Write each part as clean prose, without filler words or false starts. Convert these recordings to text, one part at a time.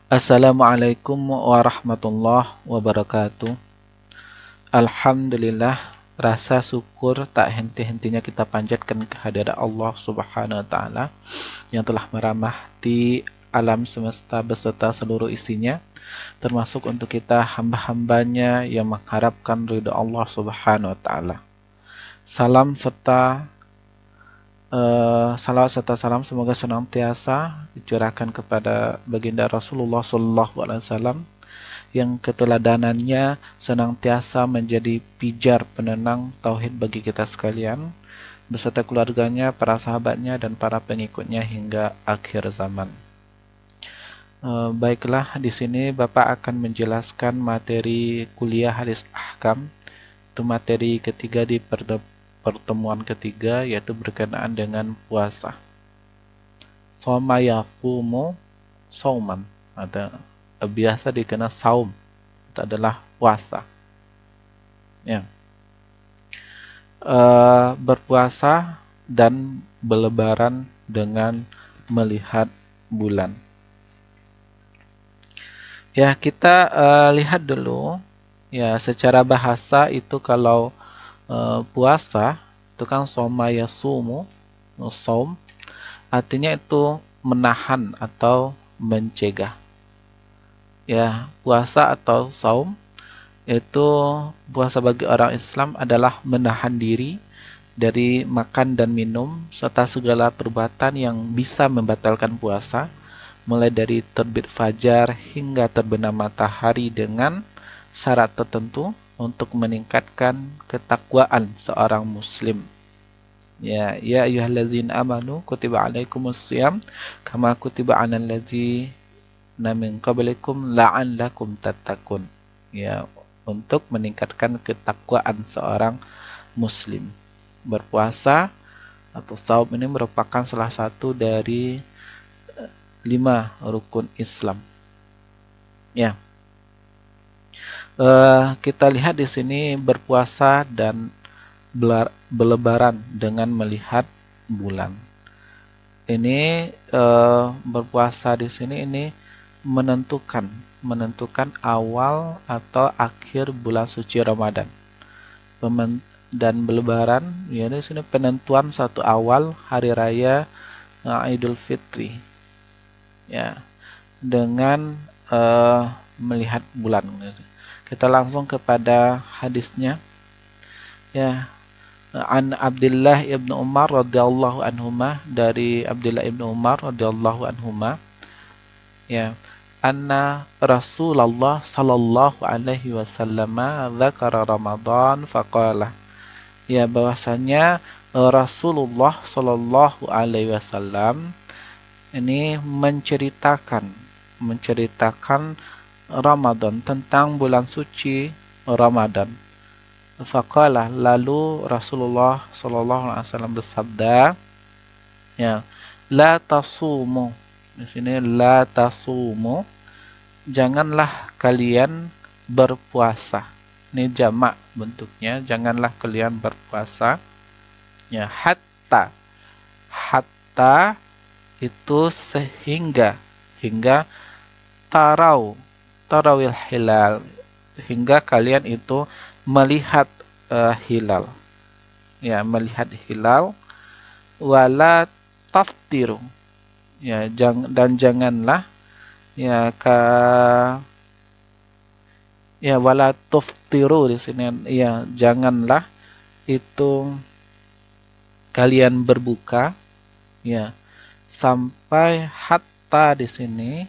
Assalamualaikum warahmatullahi wabarakatuh. Alhamdulillah, rasa syukur tak henti-hentinya kita panjatkan kehadirat Allah Subhanahu wa taala yang telah merahmati alam semesta beserta seluruh isinya, termasuk untuk kita hamba-hambanya yang mengharapkan ridha Allah Subhanahu wa taala. Salam serta salawat serta salam semoga senantiasa dicurahkan kepada baginda Rasulullah SAW yang keteladanannya senantiasa menjadi pijar penenang tauhid bagi kita sekalian, beserta keluarganya, para sahabatnya, dan para pengikutnya hingga akhir zaman. Baiklah, di sini Bapak akan menjelaskan materi kuliah hadis ahkam. Itu materi ketiga di pertemuan ketiga, yaitu berkenaan dengan puasa. Soma yafumu sauman, ada biasa dikenal saum, itu adalah puasa. Ya. Berpuasa dan berlebaran dengan melihat bulan. Ya, kita lihat dulu. Ya, secara bahasa itu kalau puasa itu kan soma yasumu, saum, artinya itu menahan atau mencegah. Ya, puasa atau saum itu puasa bagi orang Islam adalah menahan diri dari makan dan minum serta segala perbuatan yang bisa membatalkan puasa, mulai dari terbit fajar hingga terbenam matahari dengan syarat tertentu untuk meningkatkan ketakwaan seorang muslim. Ya ayyuhallazina amanu kutiba alaikumussyam kama kutiba alal ladzina min qablikum la'allakum tattaqun. Ya, untuk meningkatkan ketakwaan seorang muslim. Berpuasa atau saum ini merupakan salah satu dari 5 rukun Islam. Ya. Kita lihat di sini berpuasa dan berlebaran dengan melihat bulan. Ini berpuasa di sini ini menentukan awal atau akhir bulan suci Ramadan. Dan berlebaran, ya di sini penentuan satu awal hari raya Idul Fitri. Ya, dengan melihat bulan. Kita langsung kepada hadisnya. Ya, an Abdullah ibnu Umar radhiyallahu anhuma, dari Abdullah ibnu Umar radhiyallahu anhuma, ya, anna Rasulullah sallallahu alaihi wasallam dzakara Ramadan faqala, ya, bahwasanya Rasulullah sallallahu alaihi wasallam ini menceritakan Ramadan, tentang bulan suci Ramadan. Faqala, lalu Rasulullah sallallahu alaihi wasallam bersabda, ya, la tasumu. Di sini la tasumu, janganlah kalian berpuasa. Ini jamak bentuknya, janganlah kalian berpuasa. Ya, hatta itu sehingga tarawil hilal, hingga kalian itu melihat hilal. Ya, melihat hilal. Wala taftiru, ya, dan janganlah, ya, wala tuftiru di sini, ya, janganlah itu kalian berbuka, ya, sampai hatta di sini,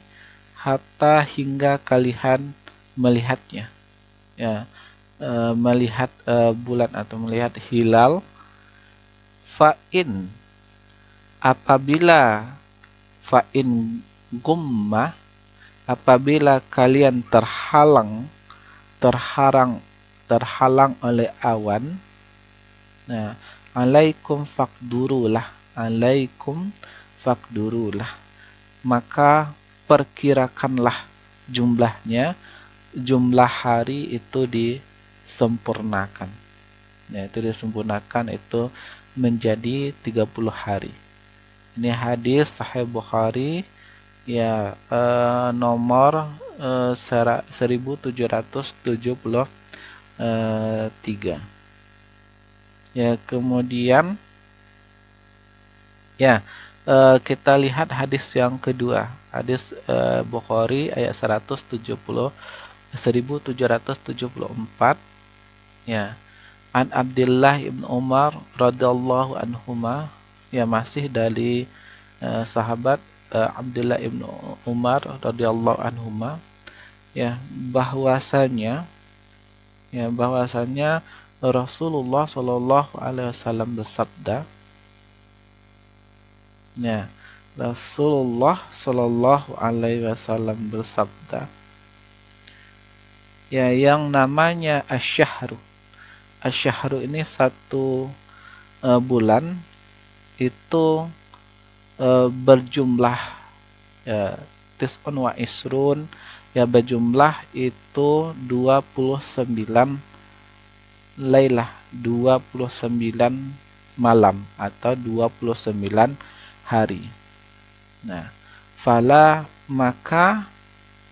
hatta hingga kalian melihatnya, ya, melihat bulan atau melihat hilal. Fa'in, apabila gumma, apabila kalian terhalang oleh awan, nah, alaikum fakdurulah, maka perkirakanlah jumlah hari itu disempurnakan. Ya, itu disempurnakan itu menjadi 30 hari. Ini hadis Sahih Bukhari ya nomor 1773. Ya, kemudian ya kita lihat hadis yang kedua, hadis Bukhari ayat 1774. Ya, an Abdullah ibn Umar radhiyallahu anhuma, ya masih dari sahabat Abdullah ibn Umar radhiyallahu anhuma, ya bahwasanya Rasulullah Shallallahu alaihi wasallam bersabda, ya Rasulullah Shallallahu alaihi wasallam bersabda, ya yang namanya asyhru. Asyhru ini satu bulan itu berjumlah ya tis'un wa isrun, ya berjumlah itu 29 lailah, 29 malam atau 29 hari. Nah, fala maka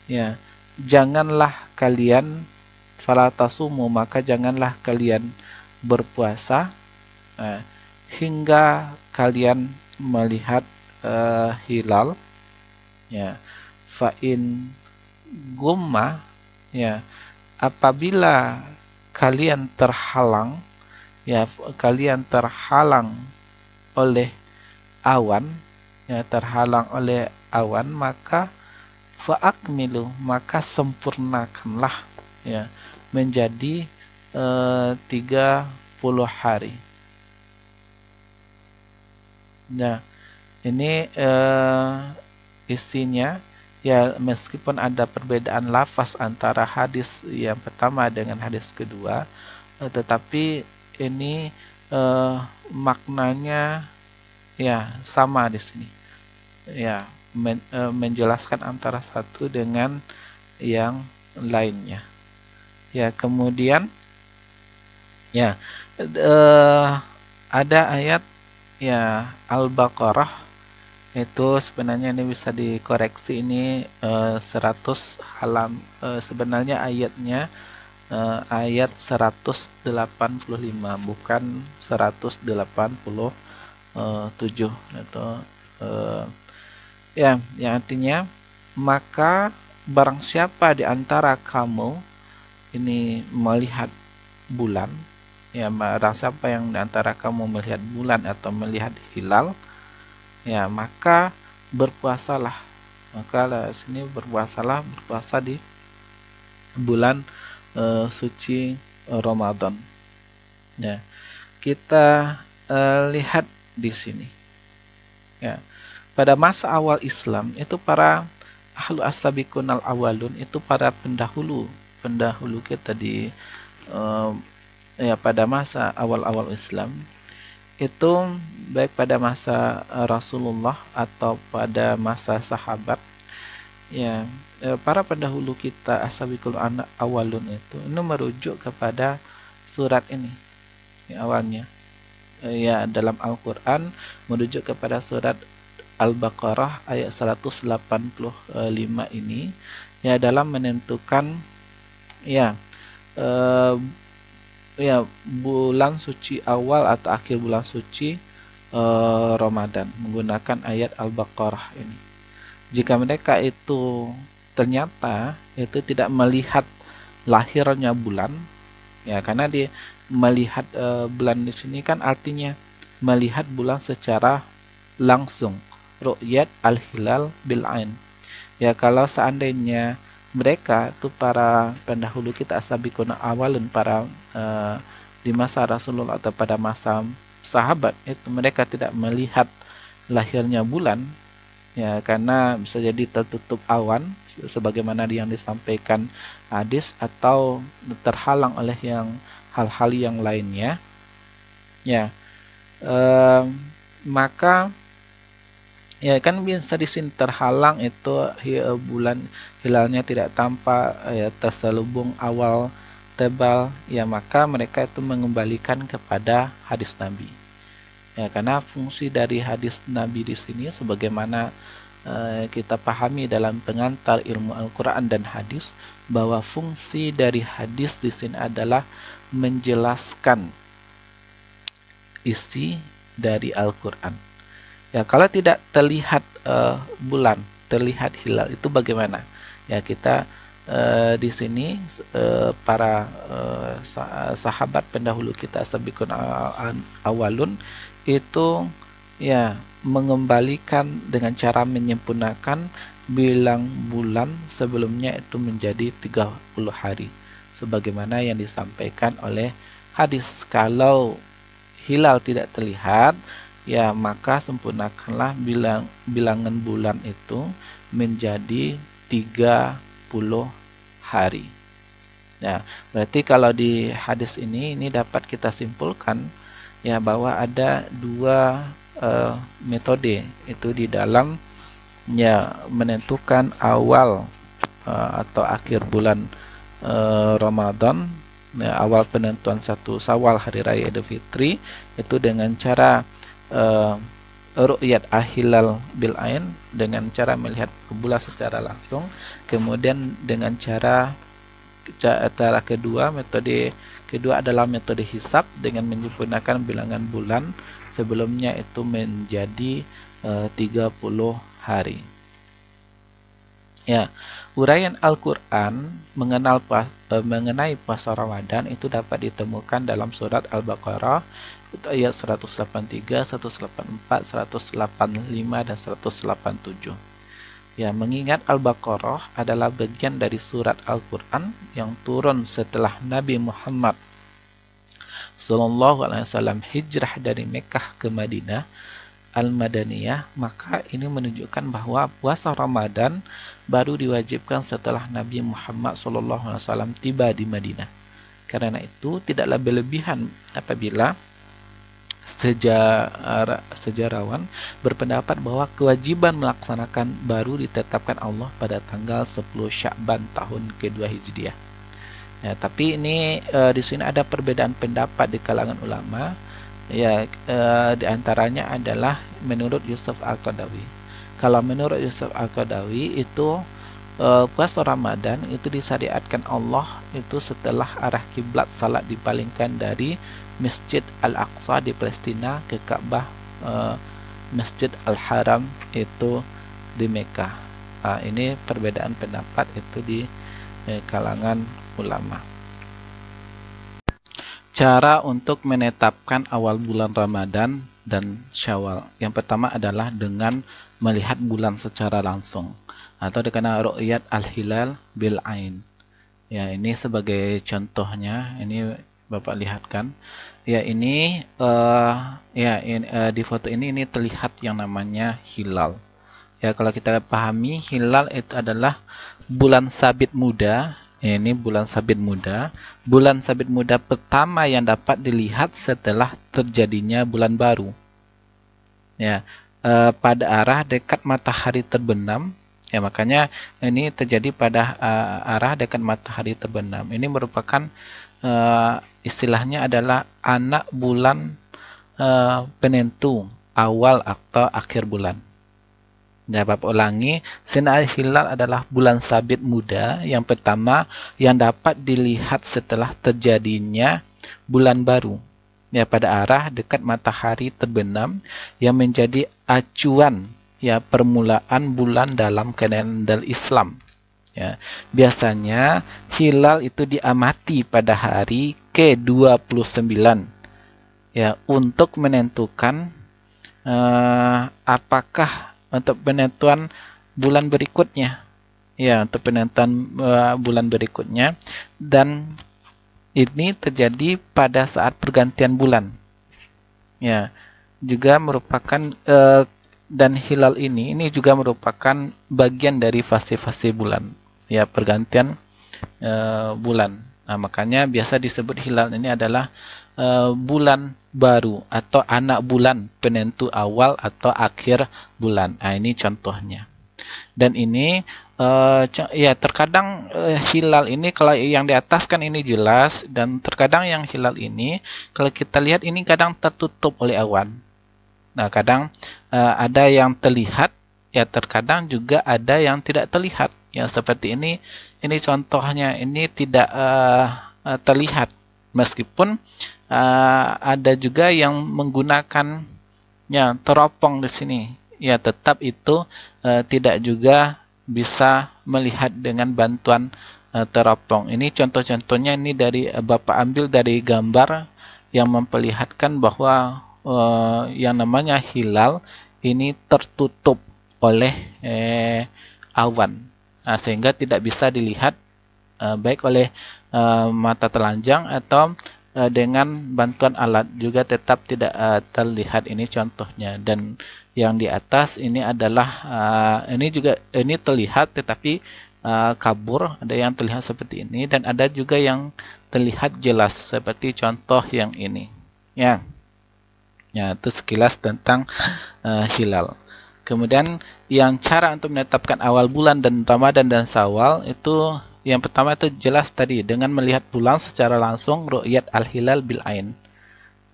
ya janganlah kalian, fala tasumu maka janganlah kalian berpuasa hingga kalian melihat hilal, ya fa in gumma, ya apabila kalian terhalang, ya kalian terhalang oleh awan, ya terhalang oleh awan, maka fa'akmilu maka sempurnakanlah, ya menjadi 30 hari. Nah, ini isinya, ya meskipun ada perbedaan lafaz antara hadis yang pertama dengan hadis kedua, tetapi ini maknanya ya sama di sini. Ya, menjelaskan antara satu dengan yang lainnya. Ya, kemudian ya ada ayat ya Al-Baqarah, itu sebenarnya ini bisa dikoreksi, ini 100 sebenarnya ayatnya ayat 185 bukan 187 itu ya yang artinya, maka barang siapa di antara kamu ini melihat bulan, ya barang siapa yang di antara kamu melihat bulan atau melihat hilal, ya maka berpuasalah, berpuasa di bulan suci Ramadan. Ya, kita lihat di sini, ya pada masa awal Islam itu para ahlu as-sabiqun al-awwalun, itu para pendahulu kita di ya pada masa awal-awal Islam itu, baik pada masa Rasulullah atau pada masa sahabat, ya para pendahulu kita as-sabiqul awwalun itu ini merujuk kepada surat ini ya, awalnya ya dalam Al-Quran merujuk kepada surat Al-Baqarah ayat 185 ini, ya dalam menentukan ya ya bulan suci awal atau akhir bulan suci Ramadan menggunakan ayat Al-Baqarah ini. Jika mereka itu ternyata itu tidak melihat lahirnya bulan, ya karena dia melihat bulan di sini kan artinya melihat bulan secara langsung, ru'yat al-hilal bil ain. Ya kalau seandainya mereka itu para pendahulu kita as-sabiqun awalun, para di masa Rasulullah atau pada masa sahabat itu mereka tidak melihat lahirnya bulan, ya karena bisa jadi tertutup awan sebagaimana yang disampaikan hadis atau terhalang oleh hal-hal yang lainnya, ya maka ya kan bisa di sini terhalang itu bulan hilalnya tidak tampak, ya terselubung awal tebal, ya maka mereka itu mengembalikan kepada hadis Nabi, ya karena fungsi dari hadis Nabi di sini sebagaimana kita pahami dalam pengantar ilmu Al-Quran dan hadis bahwa fungsi dari hadis di sini adalah menjelaskan isi dari Al-Quran. Ya, kalau tidak terlihat bulan, terlihat hilal, itu bagaimana? Ya, kita di sini para sahabat pendahulu kita, sabiqun awalun, itu ya mengembalikan dengan cara menyempurnakan bilang bulan sebelumnya itu menjadi 30 hari sebagaimana yang disampaikan oleh hadis. Kalau hilal tidak terlihat, ya maka sempurnakanlah bilangan bulan itu menjadi 30 hari. Nah, berarti kalau di hadis ini dapat kita simpulkan ya bahwa ada dua metode itu di dalam ya menentukan awal atau akhir bulan Ramadan, ya, awal penentuan satu Syawal hari raya Idul Fitri itu dengan cara ru'yat ahilal bil ain, dengan cara melihat bulan secara langsung. Kemudian dengan cara kedua, metode kedua adalah metode hisab dengan menyempurnakan bilangan bulan sebelumnya itu menjadi 30 hari. Ya, uraian Al-Quran mengenai puasa Ramadan itu dapat ditemukan dalam surat Al-Baqarah ayat 183, 184, 185, dan 187. Ya, mengingat Al-Baqarah adalah bagian dari surat Al-Quran yang turun setelah Nabi Muhammad SAW hijrah dari Mekah ke Madinah Al-Madaniyah, maka ini menunjukkan bahwa puasa Ramadan baru diwajibkan setelah Nabi Muhammad SAW tiba di Madinah. Karena itu tidaklah berlebihan apabila sejarawan berpendapat bahwa kewajiban melaksanakan baru ditetapkan Allah pada tanggal 10 Sya'ban tahun kedua Hijriah. Ya, tapi ini di sini ada perbedaan pendapat di kalangan ulama. Ya, di antaranya adalah menurut Yusuf Al-Qaradawi. Kalau menurut Yusuf Al-Qaradawi itu puasa Ramadan itu disyariatkan Allah itu setelah arah kiblat salat dipalingkan dari Masjid Al-Aqsa di Palestina ke Ka'bah Masjid Al-Haram itu di Mekah. Ini perbedaan pendapat itu di kalangan ulama. Cara untuk menetapkan awal bulan Ramadan dan Syawal. Yang pertama adalah dengan melihat bulan secara langsung atau dikenal ru'yat al-hilal bil ain. Ya, ini sebagai contohnya, ini Bapak lihatkan. Ya, ini di foto ini terlihat yang namanya hilal. Ya, kalau kita pahami hilal itu adalah bulan sabit muda. Ini bulan sabit muda. Bulan sabit muda pertama yang dapat dilihat setelah terjadinya bulan baru. Ya, pada arah dekat matahari terbenam. Ya, makanya ini terjadi pada arah dekat matahari terbenam. Ini merupakan istilahnya adalah anak bulan penentu awal atau akhir bulan. Ya, Bapak ulangi, sinar hilal adalah bulan sabit muda yang pertama yang dapat dilihat setelah terjadinya bulan baru. Ya, pada arah dekat matahari terbenam yang menjadi acuan ya permulaan bulan dalam kalender Islam. Ya, biasanya hilal itu diamati pada hari ke-29 ya untuk menentukan apakah untuk penentuan bulan berikutnya. Ya, untuk penentuan bulan berikutnya, dan ini terjadi pada saat pergantian bulan. Ya, juga merupakan dan hilal ini juga merupakan bagian dari fase-fase bulan. Ya, pergantian bulan. Nah, makanya biasa disebut hilal ini adalah bulan baru atau anak bulan penentu awal atau akhir bulan. Nah, ini contohnya. Dan ini ya terkadang hilal ini kalau yang di atas kan ini jelas, dan terkadang yang hilal ini kalau kita lihat ini kadang tertutup oleh awan. Nah, kadang ada yang terlihat ya terkadang juga ada yang tidak terlihat. Ya seperti ini contohnya, ini tidak terlihat, meskipun ada juga yang menggunakannya teropong di sini. Ya tetap itu tidak juga bisa melihat dengan bantuan teropong. Ini contoh-contohnya, ini dari Bapak ambil dari gambar yang memperlihatkan bahwa yang namanya hilal ini tertutup oleh awan, sehingga tidak bisa dilihat baik oleh mata telanjang atau dengan bantuan alat juga tetap tidak terlihat. Ini contohnya. Dan yang di atas ini adalah ini terlihat tetapi kabur, ada yang terlihat seperti ini, dan ada juga yang terlihat jelas seperti contoh yang ini. Ya, itu sekilas tentang hilal. Kemudian yang cara untuk menetapkan awal bulan dan Ramadan dan Syawal itu, yang pertama itu jelas tadi dengan melihat bulan secara langsung, ru'yat al-hilal bil ain.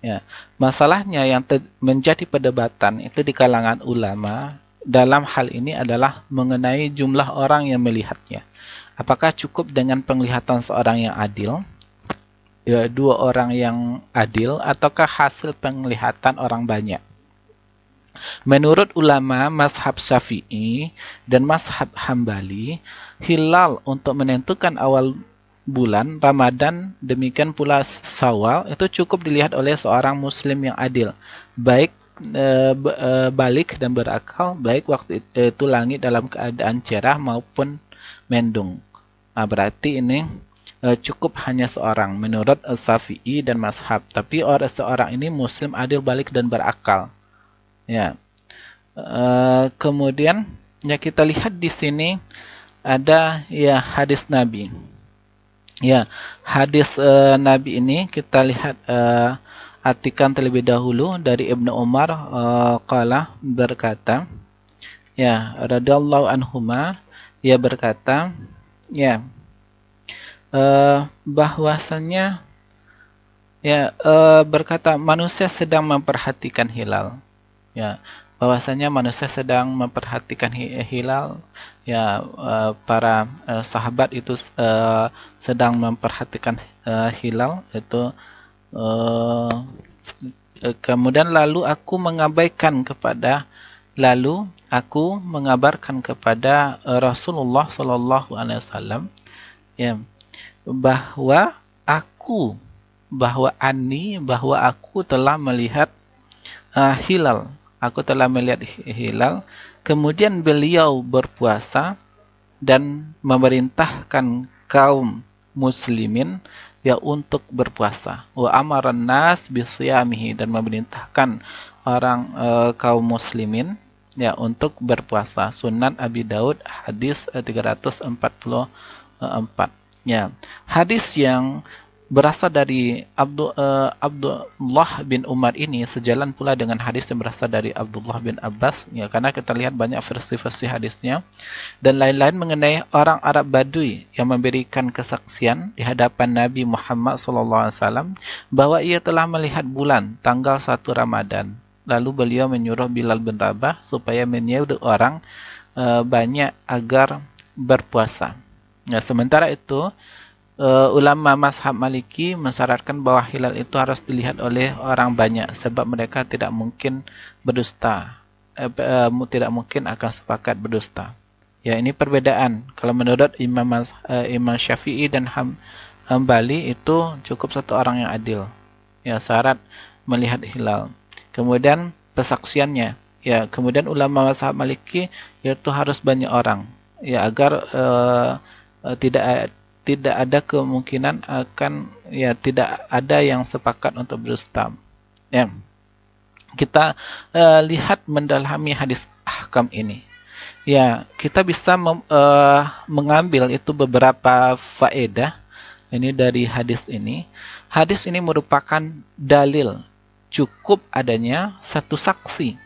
Ya, masalahnya yang menjadi perdebatan itu di kalangan ulama dalam hal ini adalah mengenai jumlah orang yang melihatnya. Apakah cukup dengan penglihatan seorang yang adil, ya, 2 orang yang adil, ataukah hasil penglihatan orang banyak? Menurut ulama mazhab Syafi'i dan mazhab Hambali, hilal untuk menentukan awal bulan Ramadan, demikian pula Syawal, itu cukup dilihat oleh seorang muslim yang adil, baik balik dan berakal, baik waktu itu langit dalam keadaan cerah maupun mendung. Berarti ini cukup hanya seorang menurut Syafi'i dan mazhab. Tapi seorang ini muslim adil, balik dan berakal. Ya. Kemudian ya kita lihat di sini ada ya hadis Nabi. Ya, hadis Nabi ini kita lihat artikan terlebih dahulu dari Ibnu Umar qala, berkata, ya radhiyallahu anhuma, ia berkata, ya bahwasanya ya berkata manusia sedang memperhatikan hilal. Ya, bahwasanya manusia sedang memperhatikan hilal. Ya, para sahabat itu sedang memperhatikan hilal itu. Kemudian lalu aku mengabarkan kepada Rasulullah Shallallahu Alaihi Wasallam, ya, bahwa aku telah melihat hilal. Aku telah melihat hilal. Kemudian beliau berpuasa dan memerintahkan kaum muslimin ya untuk berpuasa. Wa amaran nas bisiyamihi, dan memerintahkan orang kaum muslimin ya untuk berpuasa. Sunan Abi Daud hadis 344. Ya, hadis yang berasal dari Abdullah bin Umar ini sejalan pula dengan hadis yang berasal dari Abdullah bin Abbas, ya, karena kita lihat banyak versi-versi hadisnya dan lain-lain mengenai orang Arab Badui yang memberikan kesaksian di hadapan Nabi Muhammad SAW bahwa ia telah melihat bulan tanggal 1 Ramadan. Lalu beliau menyuruh Bilal bin Rabah supaya menyuruh orang banyak agar berpuasa. Nah, sementara itu ulama mazhab Maliki mensyaratkan bahwa hilal itu harus dilihat oleh orang banyak sebab mereka tidak mungkin berdusta, tidak mungkin akan sepakat berdusta. Ya, ini perbedaan. Kalau menurut Imam Syafi'i dan Hambali itu cukup 1 orang yang adil. Ya, syarat melihat hilal. Kemudian persaksiannya. Ya, kemudian ulama mazhab Maliki yaitu harus banyak orang. Ya, agar tidak ada kemungkinan akan tidak ada yang sepakat untuk berdusta. Ya. Kita lihat mendalami hadis ahkam ini. Ya, kita bisa mengambil itu beberapa faedah ini dari hadis ini. Hadis ini merupakan dalil cukup adanya 1 saksi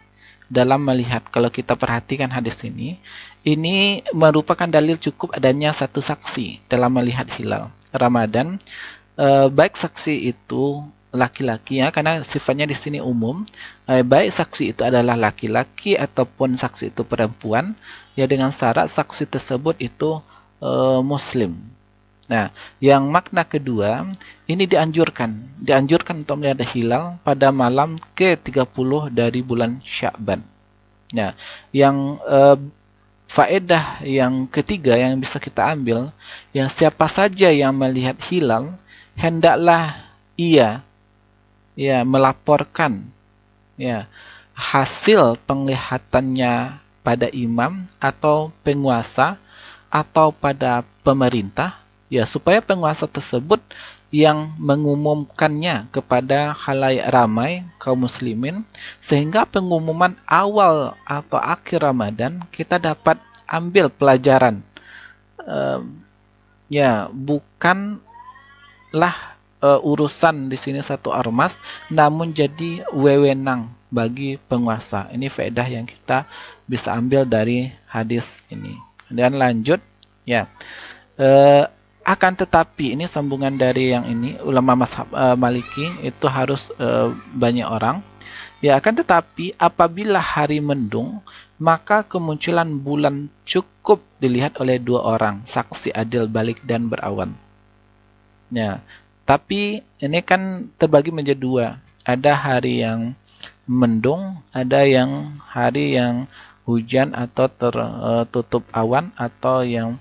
dalam melihat. Kalau kita perhatikan hadis ini merupakan dalil cukup adanya 1 saksi dalam melihat hilal Ramadan. Baik saksi itu laki-laki ya, karena sifatnya di sini umum, baik saksi itu adalah laki-laki ataupun saksi itu perempuan, ya dengan syarat saksi tersebut itu muslim. Nah, yang makna kedua, ini dianjurkan untuk melihat hilal pada malam ke-30 dari bulan Sya'ban. Nah, yang faedah yang ketiga yang bisa kita ambil, yang siapa saja yang melihat hilal, hendaklah ia ya melaporkan ya hasil penglihatannya pada imam atau penguasa atau pada pemerintah, ya supaya penguasa tersebut yang mengumumkannya kepada khalayak ramai kaum muslimin, sehingga pengumuman awal atau akhir Ramadan kita dapat ambil pelajaran. Ya bukanlah urusan di sini satu ormas, namun jadi wewenang bagi penguasa. Ini faedah yang kita bisa ambil dari hadis ini. Dan lanjut, ya. Akan tetapi ini sambungan dari yang ini, ulama mazhab Maliki itu harus banyak orang. Ya, akan tetapi apabila hari mendung, maka kemunculan bulan cukup dilihat oleh 2 orang, saksi adil balik dan berawan. Ya. Tapi ini kan terbagi menjadi 2. Ada hari yang mendung, ada yang hari yang hujan atau tertutup awan, atau yang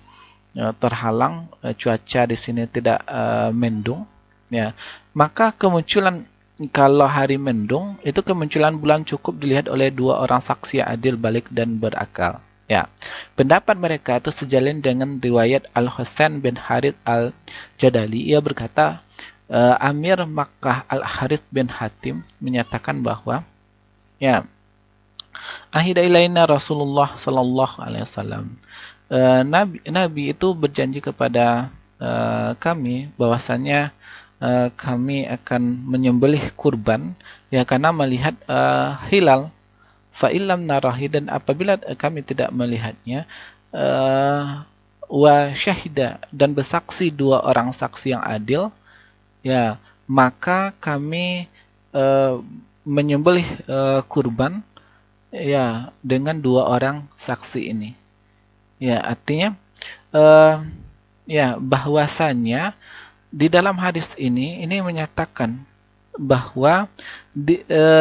terhalang cuaca di sini tidak mendung. Ya, maka kemunculan kalau hari mendung itu kemunculan bulan cukup dilihat oleh 2 orang saksi yang adil balik dan berakal. Ya, pendapat mereka itu sejalin dengan riwayat Al-Husain bin Harith Al-Jadali. Ia berkata, Amir Makkah Al-Harith bin Hatim menyatakan bahwa ya ahida ilaina Rasulullah sallallahu alaihi wasallam, Nabi itu berjanji kepada kami bahwasanya kami akan menyembelih kurban ya karena melihat hilal. Fa illam narahi, dan apabila kami tidak melihatnya, wa syahida, dan bersaksi 2 orang saksi yang adil, ya maka kami menyembelih kurban ya dengan 2 orang saksi ini. Ya, artinya ya bahwasanya di dalam hadis ini menyatakan bahwa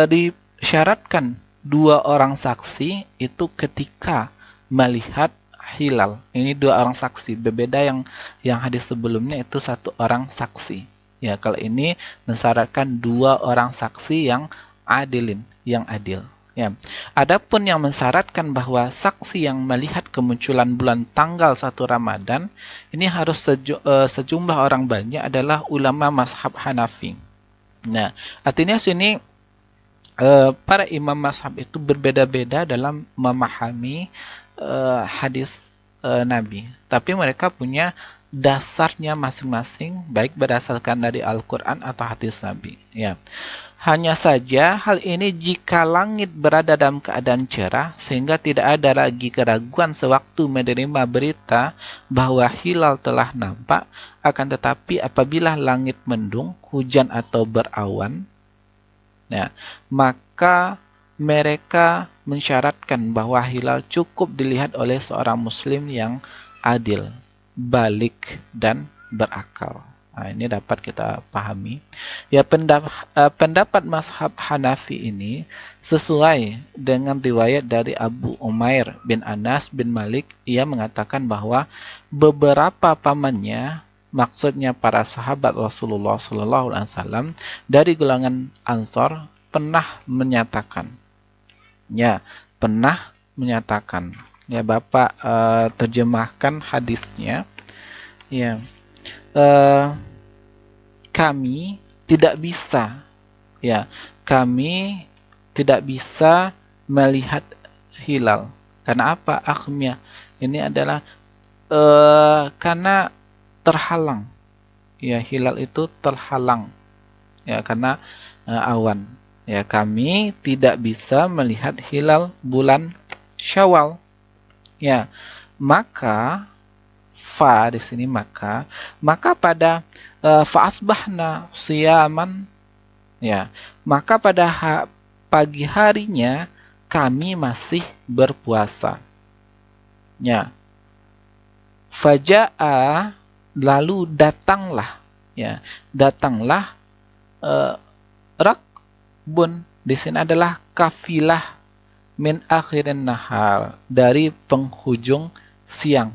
disyaratkan 2 orang saksi itu ketika melihat hilal. Ini 2 orang saksi, berbeda yang hadis sebelumnya itu 1 orang saksi. Ya, kalau ini mensyaratkan 2 orang saksi yang adilin, yang adil. Ya. Adapun yang mensyaratkan bahwa saksi yang melihat kemunculan bulan tanggal 1 Ramadan ini harus sejumlah orang banyak adalah ulama mazhab Hanafi. Nah, artinya sini para imam mazhab itu berbeda-beda dalam memahami hadis Nabi. Tapi mereka punya dasarnya masing-masing, baik berdasarkan dari Al-Quran atau hadis Nabi. Ya. Hanya saja hal ini jika langit berada dalam keadaan cerah sehingga tidak ada lagi keraguan sewaktu menerima berita bahwa hilal telah nampak. Akan tetapi apabila langit mendung, hujan atau berawan, nah, maka mereka mensyaratkan bahwa hilal cukup dilihat oleh seorang muslim yang adil, balik, dan berakal. Nah, ini dapat kita pahami. Ya, pendapat mazhab Hanafi ini sesuai dengan riwayat dari Abu Umair bin Anas bin Malik. Ia mengatakan bahwa beberapa pamannya, maksudnya para sahabat Rasulullah SAW dari golongan Ansor, pernah menyatakan. Ya, pernah menyatakan. Ya, Bapak terjemahkan hadisnya. Ya. Kami tidak bisa, ya, kami tidak bisa melihat hilal. Karena apa? Akhmiyah. Ini adalah karena terhalang. Ya, hilal itu terhalang. Ya, karena awan. Ya, kami tidak bisa melihat hilal bulan Syawal. Ya, maka di sini maka pada fa asbahna siyaman Ya, maka pada pagi harinya kami masih berpuasa. Ya, faja'a, lalu datanglah, ya, datanglah rakbun, di sini adalah kafilah, min akhirin nahar, dari penghujung siang.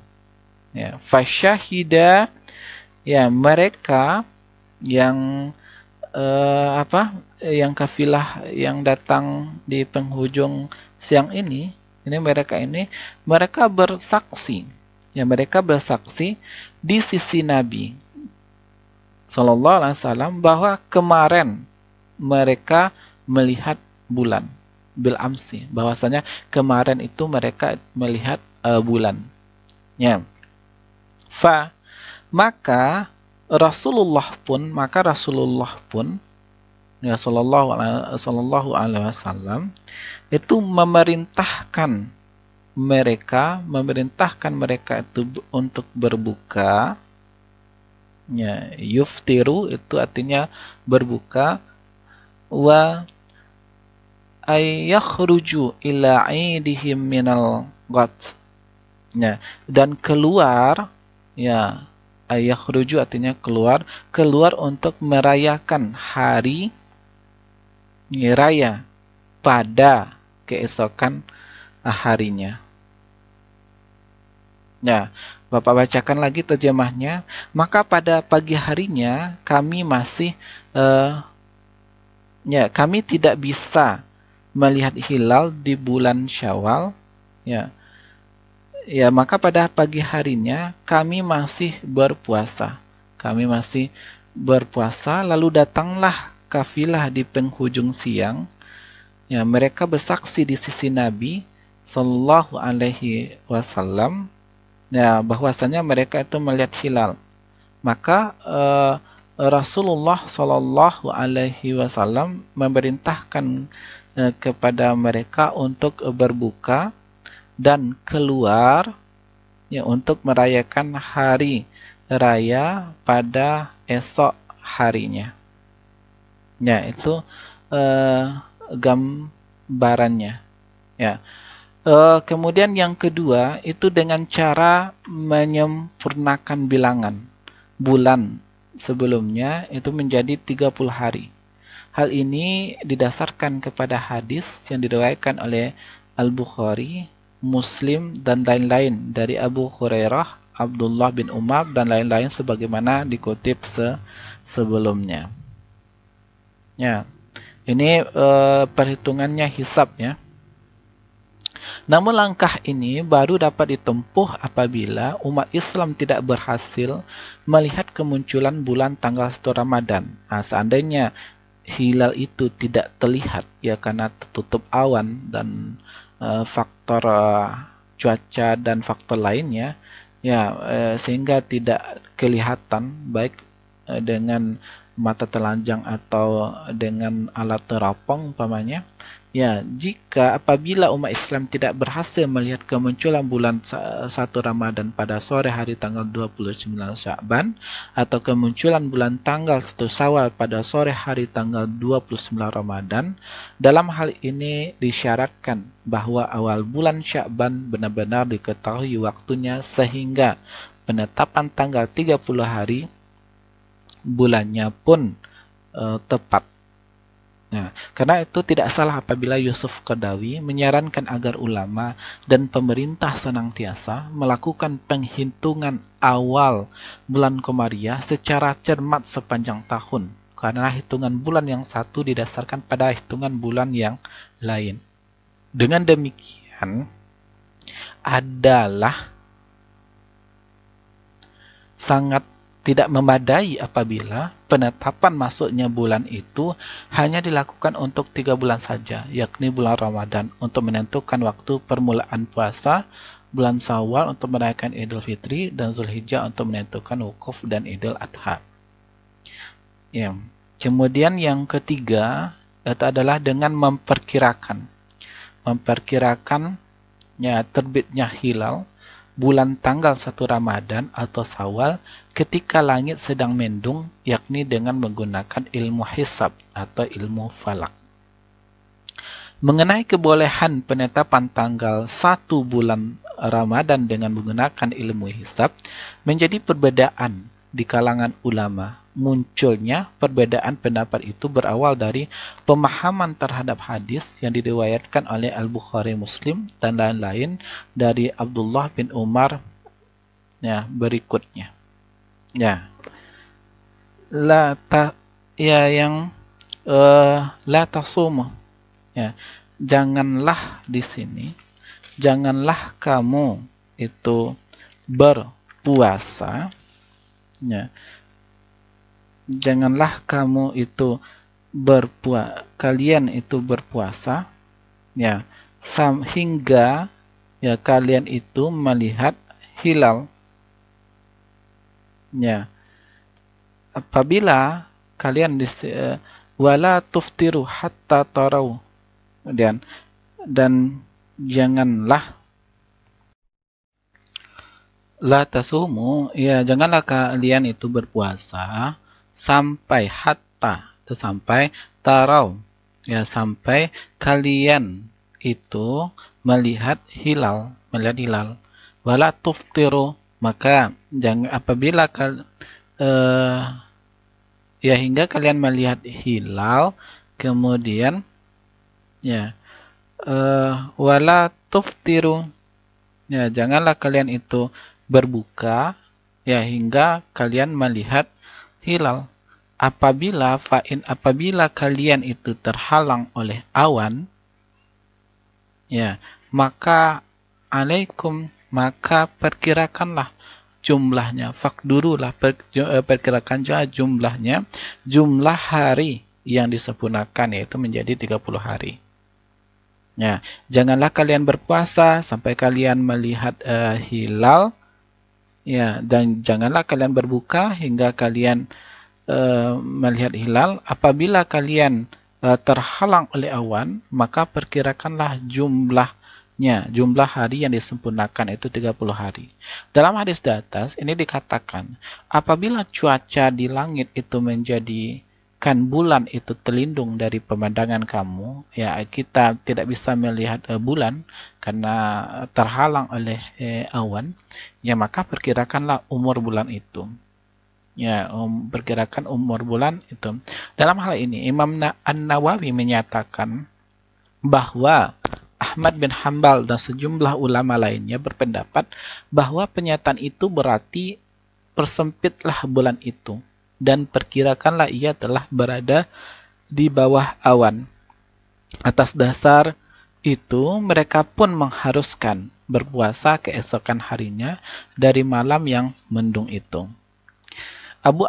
Ya, fasyahida, ya mereka yang yang kafilah yang datang di penghujung siang ini mereka bersaksi, ya mereka bersaksi di sisi Nabi Sallallahu Alaihi Wasallam bahwa kemarin mereka melihat bulan, bil amsi, bahwasanya kemarin itu mereka melihat bulan. Ya. Maka Rasulullah pun ya sallallahu alaihi wasallam itu memerintahkan mereka itu untuk berbuka. Ya, yuftiru itu artinya berbuka, wa ayakhruju ila aidihim minal ghad. Ya, dan keluar, ya, ayakhruju artinya keluar untuk merayakan hari raya pada keesokan harinya. Ya, Bapak bacakan lagi terjemahnya. Maka pada pagi harinya kami masih kami tidak bisa melihat hilal di bulan Syawal. Ya. Ya, maka pada pagi harinya kami masih berpuasa. Lalu datanglah kafilah di penghujung siang. Ya, mereka bersaksi di sisi Nabi Sallallahu Alaihi Wasallam, ya, bahwasanya mereka itu melihat hilal. Maka Rasulullah Sallallahu Alaihi Wasallam memerintahkan kepada mereka untuk berbuka dan keluar, ya, untuk merayakan hari raya pada esok harinya. Ya, itu gambarannya. Ya. Kemudian yang kedua itu dengan cara menyempurnakan bilangan bulan sebelumnya itu menjadi 30 hari. Hal ini didasarkan kepada hadis yang diriwayatkan oleh Al-Bukhari, Muslim, dan lain-lain dari Abu Hurairah, Abdullah bin Umar, dan lain-lain sebagaimana dikutip sebelumnya. Ya, ini perhitungannya hisab, ya. Namun langkah ini baru dapat ditempuh apabila umat Islam tidak berhasil melihat kemunculan bulan tanggal 1 Ramadan. Nah, seandainya hilal itu tidak terlihat, ya, karena tertutup awan dan faktor cuaca dan faktor lainnya, ya, sehingga tidak kelihatan baik dengan mata telanjang atau dengan alat teropong umpamanya. Ya, apabila umat Islam tidak berhasil melihat kemunculan bulan 1 Ramadan pada sore hari tanggal 29 Sya'ban atau kemunculan bulan tanggal 1 Syawal pada sore hari tanggal 29 Ramadan, dalam hal ini disyaratkan bahwa awal bulan Sya'ban benar-benar diketahui waktunya sehingga penetapan tanggal 30 hari bulannya pun tepat. Nah, karena itu tidak salah apabila Yusuf Qaradawi menyarankan agar ulama dan pemerintah senantiasa melakukan penghitungan awal bulan Komariah secara cermat sepanjang tahun, karena hitungan bulan yang satu didasarkan pada hitungan bulan yang lain. Dengan demikian adalah sangat tidak memadai apabila penetapan masuknya bulan itu hanya dilakukan untuk 3 bulan saja, yakni bulan Ramadan untuk menentukan waktu permulaan puasa, bulan Syawal untuk merayakan Idul Fitri, dan Zulhijjah untuk menentukan wukuf dan Idul Adha. Ya. Kemudian yang ketiga itu adalah dengan memperkirakan ya terbitnya hilal bulan tanggal 1 Ramadan atau Syawal ketika langit sedang mendung, yakni dengan menggunakan ilmu hisab atau ilmu falak. Mengenai kebolehan penetapan tanggal 1 bulan Ramadan dengan menggunakan ilmu hisab, menjadi perbedaan di kalangan ulama. Munculnya perbedaan pendapat itu berawal dari pemahaman terhadap hadis yang diriwayatkan oleh Al-Bukhari, Muslim, dan lain-lain dari Abdullah bin Umar berikutnya. La tasumu. Janganlah di sini, janganlah kamu itu berpuasa. Janganlah kamu itu kalian itu berpuasa, hingga kalian itu melihat hilal. Apabila kalian wala tuftiru hatta tarau, dan janganlah la tasumu, janganlah kalian itu berpuasa sampai hatta, itu sampai tarau, sampai kalian itu melihat hilal, wala tuftiru, maka jangan apabila hingga kalian melihat hilal, kemudian wala tuftiru, janganlah kalian itu berbuka hingga kalian melihat hilal. Apabila kalian itu terhalang oleh awan, maka alaikum, maka perkirakanlah jumlahnya, fakdurulah, perkirakan jumlahnya, jumlah hari yang disempurnakan, yaitu menjadi 30 hari. Janganlah kalian berpuasa sampai kalian melihat hilal, dan janganlah kalian berbuka hingga kalian melihat hilal. Apabila kalian terhalang oleh awan, maka perkirakanlah jumlah hari yang disempurnakan, itu 30 hari. Dalam hadis di atas ini dikatakan, apabila cuaca di langit itu menjadikan bulan itu terlindung dari pemandangan kamu, kita tidak bisa melihat bulan karena terhalang oleh awan, maka perkirakanlah umur bulan itu. Perkirakan umur bulan itu. Dalam hal ini Imam An-Nawawi menyatakan bahwa Ahmad bin Hanbal dan sejumlah ulama lainnya berpendapat bahwa penyataan itu berarti persempitlah bulan itu dan perkirakanlah ia telah berada di bawah awan. Atas dasar itu mereka pun mengharuskan berpuasa keesokan harinya dari malam yang mendung itu. Abu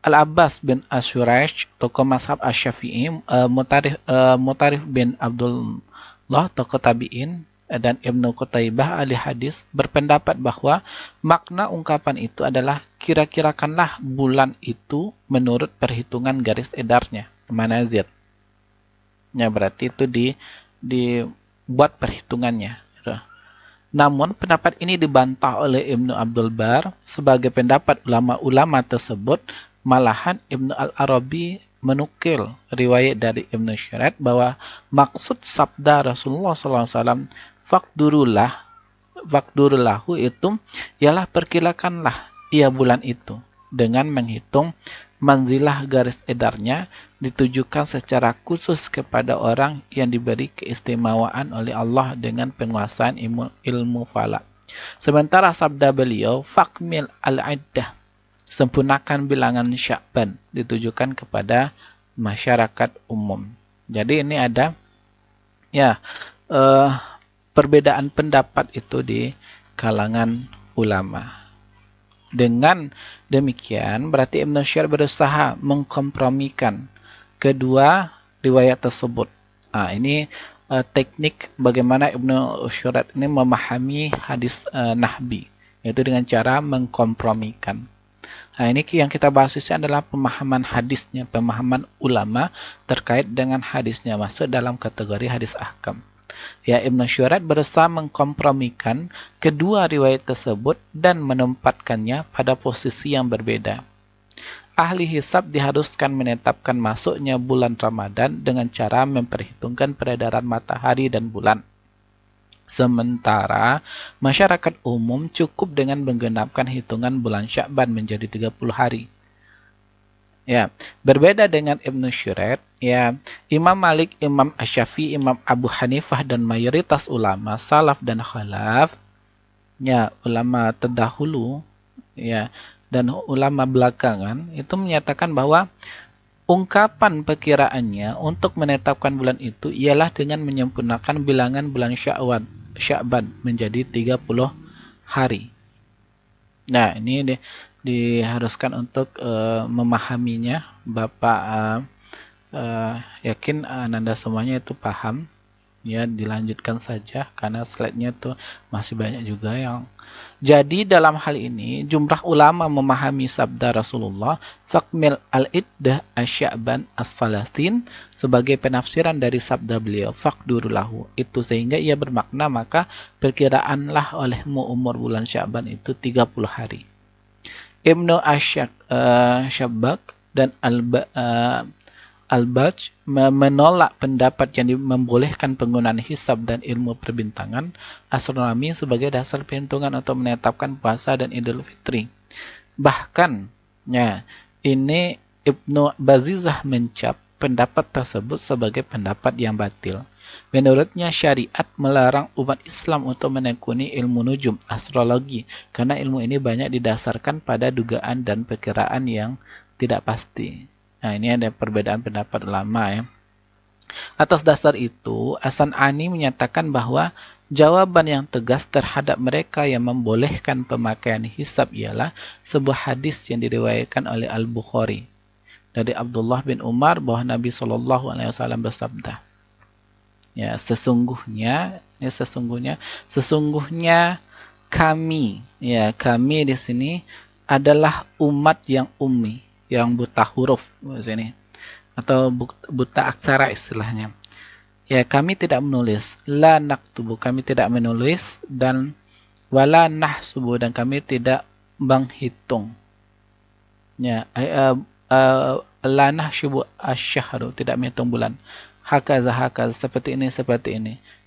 Al-Abbas bin Asyuraish, tokoh mazhab Asy-Syafi'i, Mutarif bin Abdullah, tokoh tabi'in, dan Ibnu Qutaibah ahli hadis berpendapat bahwa makna ungkapan itu adalah kira-kirakanlah bulan itu menurut perhitungan garis edarnya, manazil. Berarti itu dibuat perhitungannya. Namun pendapat ini dibantah oleh Ibnu Abdul Bar. Sebagai pendapat ulama-ulama tersebut, malahan Ibnu Al-Arabi menukil riwayat dari Ibnu Syirad bahwa maksud sabda Rasulullah SAW fakdurullahu itu ialah perkirakanlah ia bulan itu dengan menghitung manzilah garis edarnya, ditujukan secara khusus kepada orang yang diberi keistimewaan oleh Allah dengan penguasaan ilmu falak. Sementara sabda beliau, fakmil al-iddah, sempurnakan bilangan Sya'ban, ditujukan kepada masyarakat umum. Jadi ini ada perbedaan pendapat itu di kalangan ulama. Dengan demikian berarti Ibnu Syirad berusaha mengkompromikan kedua riwayat tersebut. Ini teknik bagaimana Ibnu Syirad ini memahami hadis nahbi, yaitu dengan cara mengkompromikan. Ini yang kita bahas adalah pemahaman hadisnya, pemahaman ulama terkait dengan hadisnya, masuk dalam kategori hadis ahkam. Ya, Ibnu Syurat berusaha mengkompromikan kedua riwayat tersebut dan menempatkannya pada posisi yang berbeda. Ahli hisab diharuskan menetapkan masuknya bulan Ramadan dengan cara memperhitungkan peredaran matahari dan bulan. Sementara masyarakat umum cukup dengan menggenapkan hitungan bulan Sya'ban menjadi 30 hari. Ya, berbeda dengan Ibnu Syurat, ya, Imam Malik, Imam Asy-Syafi'i, Imam Abu Hanifah dan mayoritas ulama salaf dan khalaf, ya, ulama terdahulu, ya, dan ulama belakangan itu menyatakan bahwa ungkapan perkiraannya untuk menetapkan bulan itu ialah dengan menyempurnakan bilangan bulan Sya'ban menjadi 30 hari. Nah, ini diharuskan untuk memahaminya. Bapak yakin Ananda semuanya itu paham. Ya, dilanjutkan saja karena slide-nya tuh masih banyak juga yang. Jadi dalam hal ini jumlah ulama memahami sabda Rasulullah fakmil al-iddah asy-Sya'ban as-salasin sebagai penafsiran dari sabda beliau faqdurulahu, itu sehingga ia bermakna maka perkiraanlah olehmu umur bulan Sya'ban itu 30 hari. Ibnu Asy-Syabbak dan Al-Baj menolak pendapat yang membolehkan penggunaan hisab dan ilmu perbintangan astronomi sebagai dasar perhitungan untuk menetapkan puasa dan Idul Fitri. Bahkan, ya, ini Ibnu Bazizah mencap pendapat tersebut sebagai pendapat yang batil. Menurutnya syariat melarang umat Islam untuk menekuni ilmu nujum, astrologi, karena ilmu ini banyak didasarkan pada dugaan dan perkiraan yang tidak pasti. Nah, ini ada perbedaan pendapat ulama, ya. Atas dasar itu, As-San'ani menyatakan bahwa jawaban yang tegas terhadap mereka yang membolehkan pemakaian hisab ialah sebuah hadis yang diriwayatkan oleh Al-Bukhari dari Abdullah bin Umar bahwa Nabi SAW bersabda, ya, sesungguhnya kami, ya, kami di sini adalah umat yang ummi, yang buta huruf di sini, atau buta aksara istilahnya. Ya, kami tidak menulis, la naktubu, kami tidak menulis, dan wala nahsubu, dan kami tidak menghitung. Ya, la nahsubu asy-syahru, tidak menghitung bulan. Hakaza seperti ini,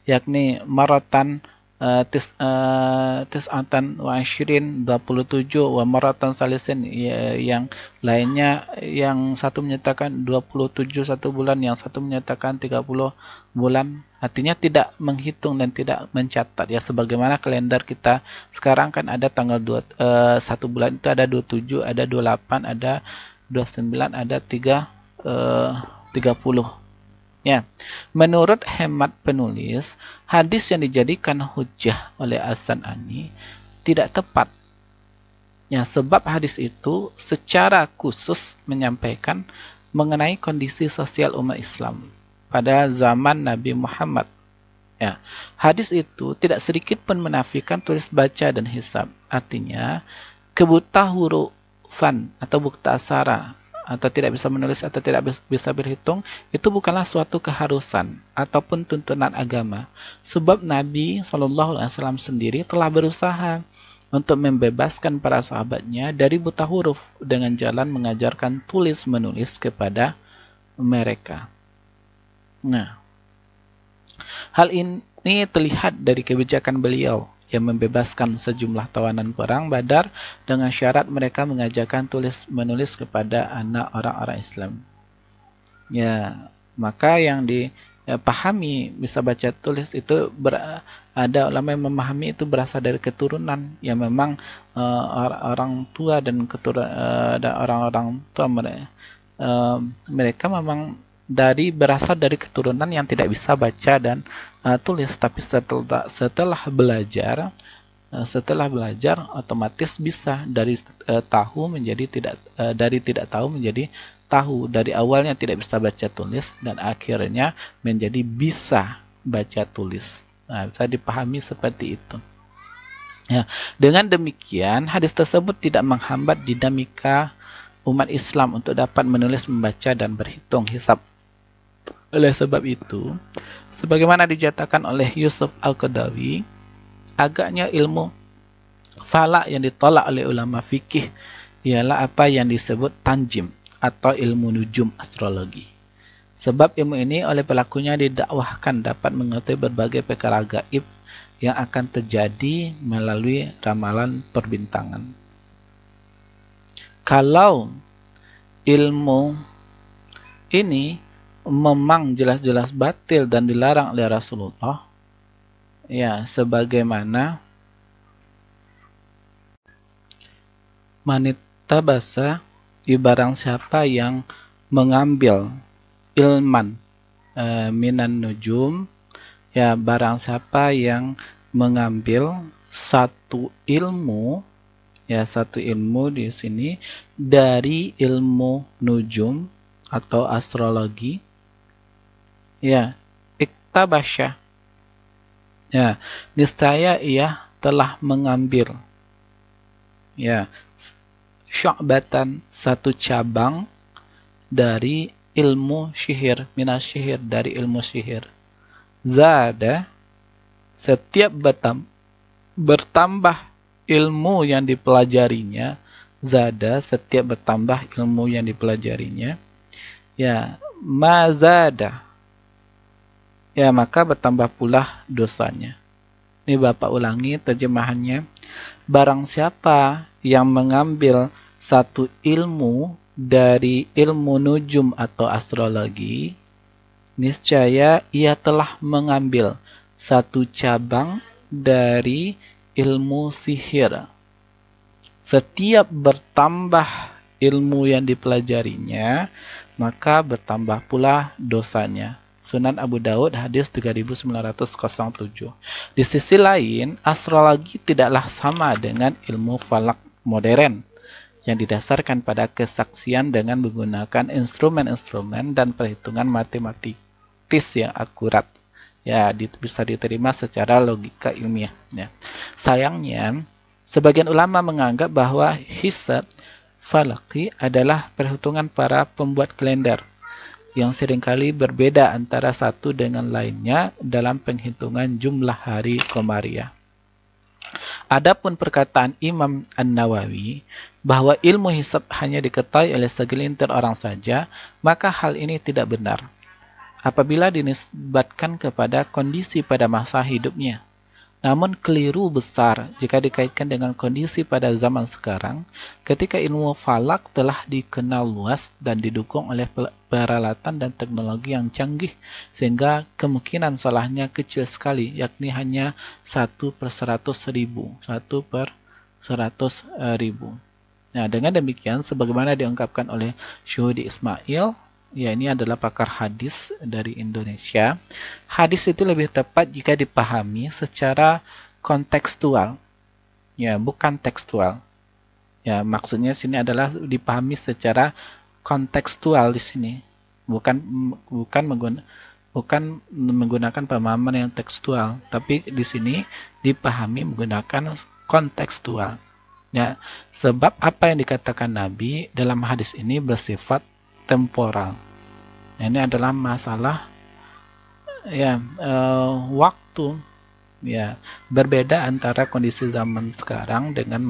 yakni maratan tis'atan wa ashirin 27 wa maratan salisin, yang lainnya, yang satu menyatakan 27 satu bulan, yang satu menyatakan 30 bulan. Artinya tidak menghitung dan tidak mencatat, ya, sebagaimana kalender kita sekarang kan ada tanggal 1 bulan itu ada 27, ada 28, ada 29, ada 30. Ya, menurut hemat penulis, hadis yang dijadikan hujjah oleh As-San'ani tidak tepat. Ya, sebab hadis itu secara khusus menyampaikan mengenai kondisi sosial umat Islam pada zaman Nabi Muhammad. Ya, hadis itu tidak sedikit pun menafikan tulis baca dan hisab. Artinya, kebuta hurufan atau buta aksara, atau tidak bisa menulis atau tidak bisa berhitung, itu bukanlah suatu keharusan ataupun tuntunan agama. Sebab Nabi SAW sendiri telah berusaha untuk membebaskan para sahabatnya dari buta huruf dengan jalan mengajarkan tulis-menulis kepada mereka. Nah, hal ini terlihat dari kebijakan beliau yang membebaskan sejumlah tawanan perang Badar dengan syarat mereka mengajarkan tulis-menulis kepada anak orang-orang Islam. Ya, maka yang dipahami bisa baca tulis itu ada ulama yang memahami itu berasal dari keturunan yang memang orang tua dan orang-orang tua mereka memang berasal dari keturunan yang tidak bisa baca dan tulis, tapi setelah belajar otomatis bisa dari tahu menjadi tidak tahu menjadi tahu, dari awalnya tidak bisa baca tulis dan akhirnya menjadi bisa baca tulis. Nah, bisa dipahami seperti itu. Ya, dengan demikian hadis tersebut tidak menghambat dinamika umat Islam untuk dapat menulis, membaca dan berhitung hisab. Oleh sebab itu, sebagaimana dijatakan oleh Yusuf Al-Qaradawi, agaknya ilmu falak yang ditolak oleh ulama fikih ialah apa yang disebut tanjim atau ilmu nujum astrologi. Sebab ilmu ini oleh pelakunya didakwahkan dapat mengetahui berbagai perkara gaib yang akan terjadi melalui ramalan perbintangan. Kalau ilmu ini memang jelas-jelas batil dan dilarang oleh Rasulullah, ya, sebagaimana manita basa barang siapa yang mengambil ilman minan nujum, ya, barang siapa yang mengambil satu ilmu, ya, satu ilmu di sini dari ilmu nujum atau astrologi, ya, iktabasya, ya, niscaya ia telah mengambil, ya, syu'batan, satu cabang dari ilmu sihir, minas sihir, dari ilmu sihir. Zada, setiap bertambah ilmu yang dipelajarinya, zada, setiap bertambah ilmu yang dipelajarinya, ya, mazada, ya, maka bertambah pula dosanya. Ini Bapak ulangi terjemahannya. Barang siapa yang mengambil satu ilmu dari ilmu nujum atau astrologi, niscaya ia telah mengambil satu cabang dari ilmu sihir. Setiap bertambah ilmu yang dipelajarinya, maka bertambah pula dosanya. Sunan Abu Daud hadis 3907. Di sisi lain, astrologi tidaklah sama dengan ilmu falak modern yang didasarkan pada kesaksian dengan menggunakan instrumen-instrumen dan perhitungan matematis yang akurat. Ya, bisa diterima secara logika ilmiah. Ya. Sayangnya, sebagian ulama menganggap bahwa hisab falaki adalah perhitungan para pembuat kalender yang seringkali berbeda antara satu dengan lainnya dalam penghitungan jumlah hari Komariah. Adapun perkataan Imam An-Nawawi bahwa ilmu hisab hanya diketahui oleh segelintir orang saja, maka hal ini tidak benar apabila dinisbatkan kepada kondisi pada masa hidupnya. Namun keliru besar jika dikaitkan dengan kondisi pada zaman sekarang, ketika ilmu falak telah dikenal luas dan didukung oleh peralatan dan teknologi yang canggih, sehingga kemungkinan salahnya kecil sekali, yakni hanya 1/100.000. 1/100.000. Nah, dengan demikian, sebagaimana diungkapkan oleh Syuhudi Ismail, ya, ini adalah pakar hadis dari Indonesia. Hadis itu lebih tepat jika dipahami secara kontekstual, ya, bukan tekstual. Ya, maksudnya sini adalah dipahami secara kontekstual di sini, bukan menggunakan pemahaman yang tekstual, tapi di sini dipahami menggunakan kontekstual. Ya, sebab apa yang dikatakan Nabi dalam hadis ini bersifat temporal. Ini adalah masalah, ya, waktu, ya, berbeda antara kondisi zaman sekarang dengan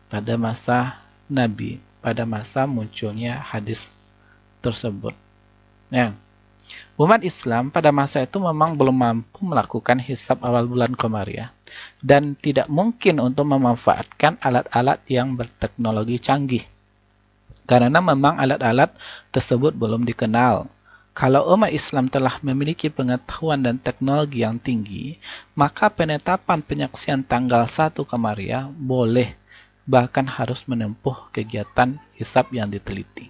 pada masa Nabi, pada masa munculnya hadis tersebut. Ya. Umat Islam pada masa itu memang belum mampu melakukan hisab awal bulan Komariah dan tidak mungkin untuk memanfaatkan alat-alat yang berteknologi canggih, karena memang alat-alat tersebut belum dikenal. Kalau umat Islam telah memiliki pengetahuan dan teknologi yang tinggi, maka penetapan penyaksian tanggal 1 Komariah boleh, bahkan harus menempuh kegiatan hisab yang diteliti.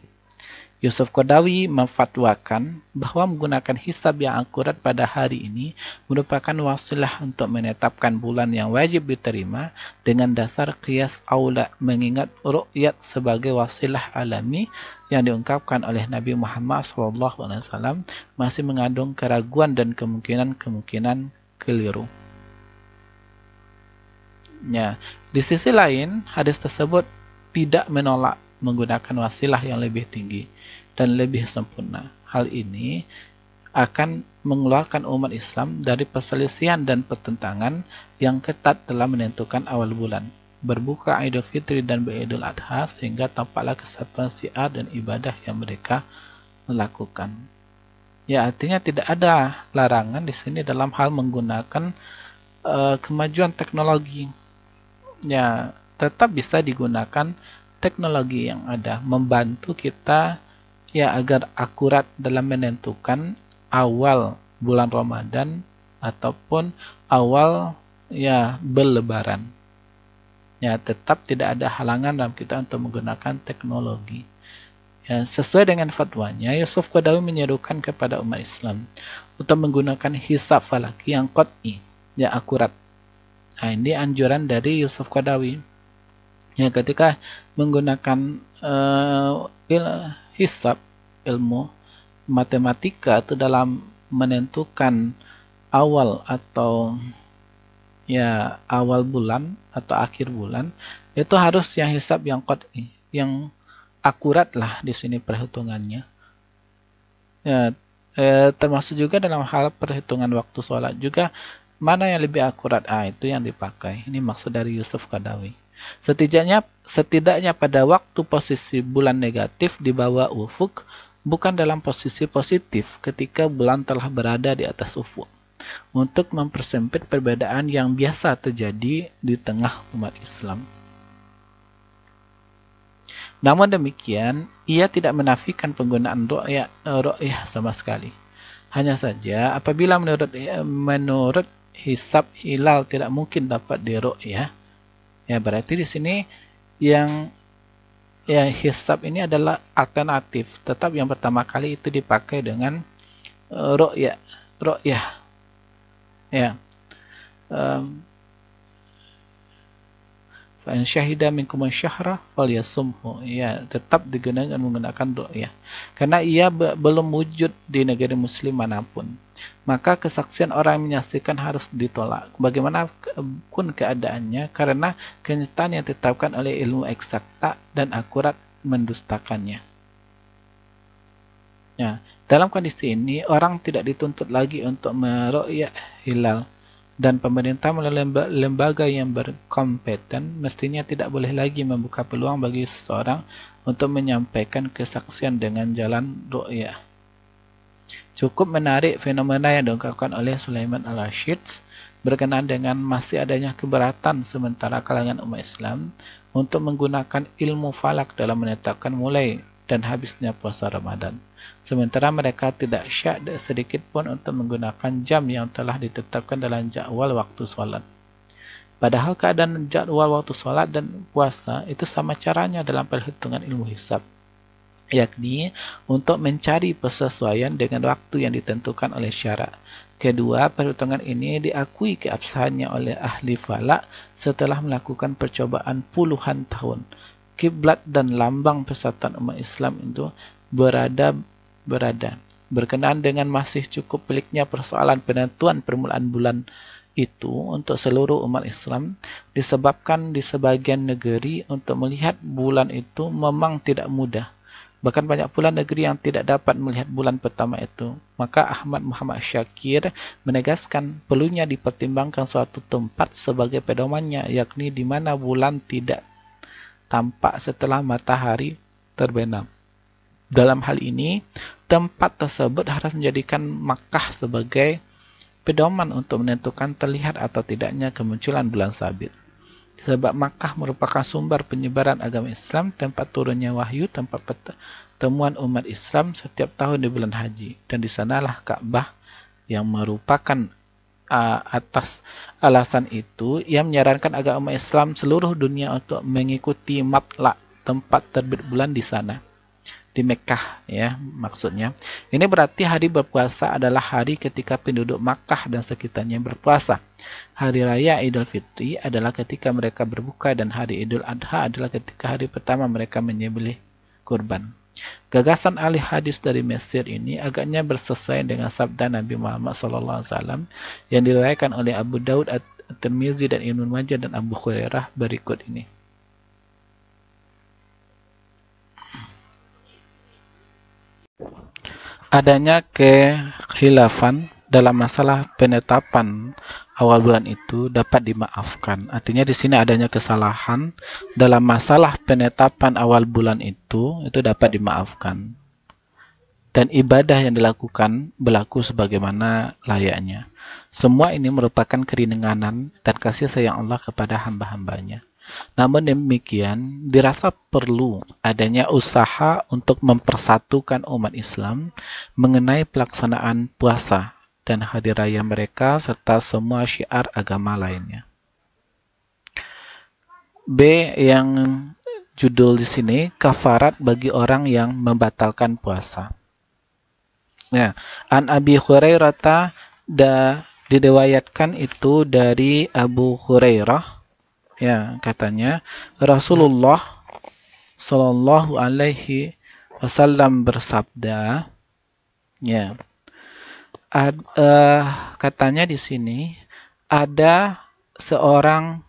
Yusuf Qaradawi memfatwakan bahwa menggunakan hisab yang akurat pada hari ini merupakan wasilah untuk menetapkan bulan yang wajib diterima dengan dasar qiyas aula, mengingat ru'yat sebagai wasilah alami yang diungkapkan oleh Nabi Muhammad SAW masih mengandung keraguan dan kemungkinan-kemungkinan keliru. Ya, di sisi lain, hadis tersebut tidak menolak menggunakan wasilah yang lebih tinggi dan lebih sempurna. Hal ini akan mengeluarkan umat Islam dari perselisihan dan pertentangan yang ketat dalam menentukan awal bulan, berbuka Idul Fitri dan Idul Adha, sehingga tampaklah kesatuan syiar dan ibadah yang mereka melakukan. Ya, artinya tidak ada larangan di sini dalam hal menggunakan kemajuan teknologi. Ya, tetap bisa digunakan teknologi yang ada, membantu kita ya agar akurat dalam menentukan awal bulan Ramadan ataupun awal ya berlebaran. Ya, tetap tidak ada halangan dalam kita untuk menggunakan teknologi. Ya, sesuai dengan fatwanya, Yusuf Qaradawi menyerukan kepada umat Islam untuk menggunakan hisab falaki yang qat'i, yang akurat. Nah, ini anjuran dari Yusuf Qaradawi. Ya, ketika menggunakan hisab, ilmu matematika itu dalam menentukan awal atau ya awal bulan atau akhir bulan, itu harus yang hisab yang qat'i, yang akurat lah di sini perhitungannya. Ya, termasuk juga dalam hal perhitungan waktu sholat juga, mana yang lebih akurat, itu yang dipakai. Ini maksud dari Yusuf Qaradawi. Setidaknya pada waktu posisi bulan negatif di bawah ufuk, bukan dalam posisi positif ketika bulan telah berada di atas ufuk, untuk mempersempit perbedaan yang biasa terjadi di tengah umat Islam. Namun demikian, ia tidak menafikan penggunaan ru'yah sama sekali. Hanya saja, apabila menurut hisab hilal tidak mungkin dapat diru'yah, ya berarti di sini yang ya hisab ini adalah alternatif. Tetap yang pertama kali itu dipakai dengan ru'yah. Ya. Fa'in syahida minkum syahra falyasumhu. Ya, tetap digunakan menggunakan ru'yah. Karena ia belum wujud di negeri muslim manapun. Maka kesaksian orang yang menyaksikan harus ditolak. Bagaimanapun keadaannya, karena kenyataan yang ditetapkan oleh ilmu eksakta dan akurat mendustakannya. Ya, dalam kondisi ini, orang tidak dituntut lagi untuk meru'yah hilal. Dan pemerintah melalui lembaga yang berkompeten mestinya tidak boleh lagi membuka peluang bagi seseorang untuk menyampaikan kesaksian dengan jalan ru'yah. Cukup menarik fenomena yang diungkapkan oleh Sulaiman Al-Rashid berkenaan dengan masih adanya keberatan sementara kalangan umat Islam untuk menggunakan ilmu falak dalam menetapkan mulai dan habisnya puasa Ramadan. Sementara mereka tidak syak sedikit pun untuk menggunakan jam yang telah ditetapkan dalam jadual waktu solat. Padahal keadaan jadual waktu solat dan puasa itu sama caranya dalam perhitungan ilmu hisab, yakni untuk mencari persesuaian dengan waktu yang ditentukan oleh syarak. Kedua, perhitungan ini diakui keabsahannya oleh ahli falak setelah melakukan percobaan puluhan tahun. Kiblat dan lambang persatuan umat Islam itu berada. Berkenaan dengan masih cukup peliknya persoalan penentuan permulaan bulan itu untuk seluruh umat Islam, disebabkan di sebagian negeri untuk melihat bulan itu memang tidak mudah. Bahkan banyak pula negeri yang tidak dapat melihat bulan pertama itu. Maka Ahmad Muhammad Syakir menegaskan perlunya dipertimbangkan suatu tempat sebagai pedomannya, yakni di mana bulan tidak tampak setelah matahari terbenam. Dalam hal ini, tempat tersebut harus menjadikan Makkah sebagai pedoman untuk menentukan terlihat atau tidaknya kemunculan bulan sabit. Sebab Makkah merupakan sumber penyebaran agama Islam, tempat turunnya wahyu, tempat pertemuan umat Islam setiap tahun di bulan haji. Dan di sanalah Ka'bah yang merupakan atas alasan itu, ia menyarankan agama Islam seluruh dunia untuk mengikuti matlak, tempat terbit bulan di sana. Di Mekkah ya maksudnya. Ini berarti hari berpuasa adalah hari ketika penduduk Makkah dan sekitarnya berpuasa. Hari raya Idul Fitri adalah ketika mereka berbuka dan hari Idul Adha adalah ketika hari pertama mereka menyembelih kurban. Gagasan ahli hadis dari Mesir ini agaknya bersesuaian dengan sabda Nabi Muhammad SAW yang diriwayatkan oleh Abu Daud, At-Tirmizi dan Ibnu Majah dan Abu Hurairah berikut ini. adanya kekhilafan dalam masalah penetapan awal bulan itu dapat dimaafkan. Artinya di sini adanya kesalahan dalam masalah penetapan awal bulan itu dapat dimaafkan. Dan ibadah yang dilakukan berlaku sebagaimana layaknya. Semua ini merupakan keringanan dan kasih sayang Allah kepada hamba-hambanya. Namun demikian, dirasa perlu adanya usaha untuk mempersatukan umat Islam mengenai pelaksanaan puasa dan hari raya mereka serta semua syiar agama lainnya. B yang judul di sini, kafarat bagi orang yang membatalkan puasa. Ya, An Abi Hurairah diriwayatkan itu dari Abu Hurairah. Ya, katanya Rasulullah Shallallahu Alaihi Wasallam bersabda, ya, katanya di sini ada seorang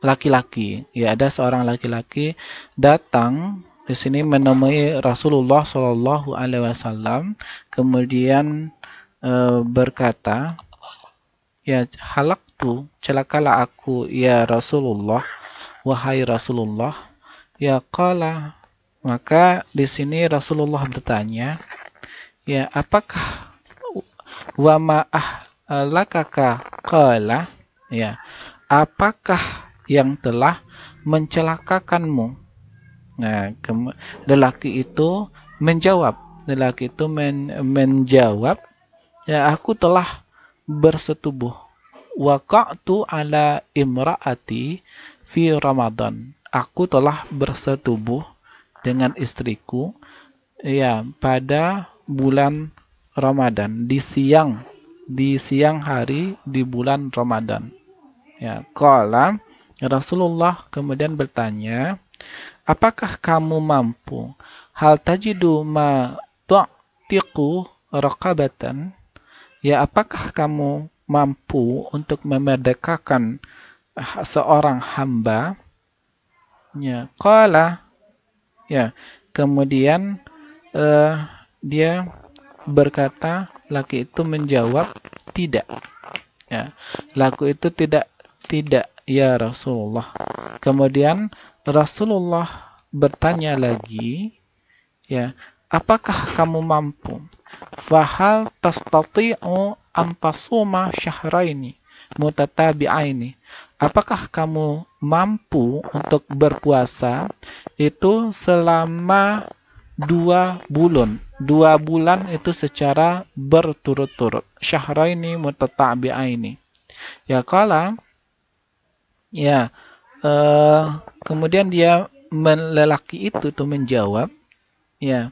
laki-laki, ya, ada seorang laki-laki datang di sini menemui Rasulullah Shallallahu Alaihi Wasallam, kemudian berkata, ya, halaktu, celakalah aku, ya Rasulullah, wahai Rasulullah. Ya, qala, maka di sini Rasulullah bertanya, ya, apakah wa ma'ah lakaka qala, ya, apakah yang telah mencelakakanmu? Nah, lelaki itu menjawab, menjawab, ya, aku telah bersetubuh. Waqa'tu ala imra'ati fi Ramadan. Aku telah bersetubuh dengan istriku, ya, pada bulan Ramadan, di siang hari di bulan Ramadan. Ya, qala, Rasulullah kemudian bertanya, apakah kamu mampu? Hal tajidu ma tu'tiqu raqabatan? Ya, apakah kamu mampu untuk memerdekakan seorang hamba? Ya, qala, ya, kemudian dia berkata, laki itu menjawab, tidak. Ya, laki itu tidak, ya Rasulullah. Kemudian Rasulullah bertanya lagi, ya, apakah kamu mampu? Fahal tastati'u an tasuma syahraini mutatabi'aini. Apakah kamu mampu untuk berpuasa itu selama 2 bulan? 2 bulan itu secara berturut-turut. Syahraini mutatabi'aini. Ya, kala, ya, kemudian dia lelaki itu tuh menjawab, ya,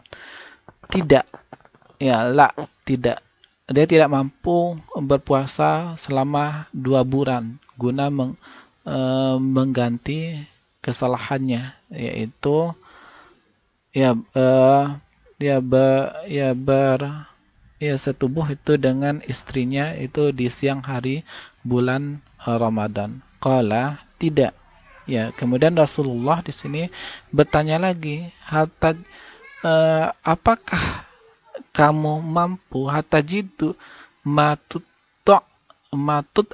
tidak, ya, la, tidak. Dia tidak mampu berpuasa selama 2 bulan guna mengganti kesalahannya, yaitu, ya, dia setubuh itu dengan istrinya itu di siang hari bulan Ramadan. Qala, tidak. Ya, kemudian Rasulullah di sini bertanya lagi, apakah kamu mampu hatajidu matut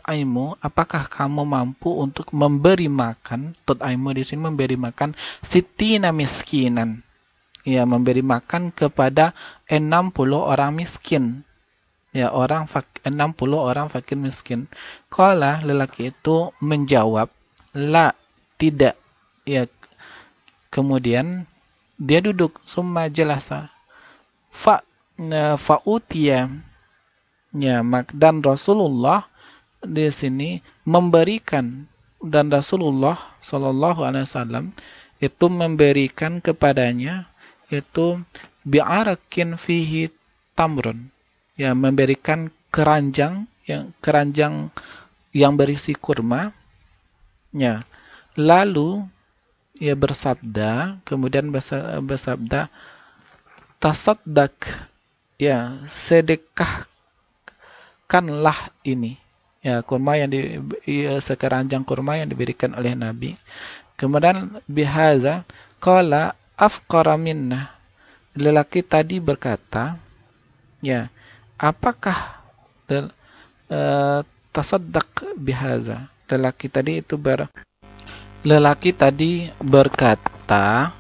aimu, apakah kamu mampu untuk memberi makan, tut aimu di sini memberi makan sitina miskinan, ya, memberi makan kepada 60 orang miskin, ya, 60 orang fakir miskin. Qala, lelaki itu menjawab, la, tidak. Ya, kemudian dia duduk, summa jalasa, fa'utiya, ya, dan Rasulullah di sini memberikan, dan Rasulullah Shallallahu Alaihi Wasallam itu memberikan kepadanya itu bi'arakin fihi tamrun, ya, memberikan keranjang yang berisi kurma, ya. Lalu ia bersabda, kemudian bersabda, tasaddaq, ya, sedekahkanlah ini, ya, kurma yang sekeranjang kurma yang diberikan oleh Nabi. Kemudian bihaza qala afqara minna, lelaki tadi berkata, Ya, apakah tasaddaq bihaza? Lelaki tadi berkata,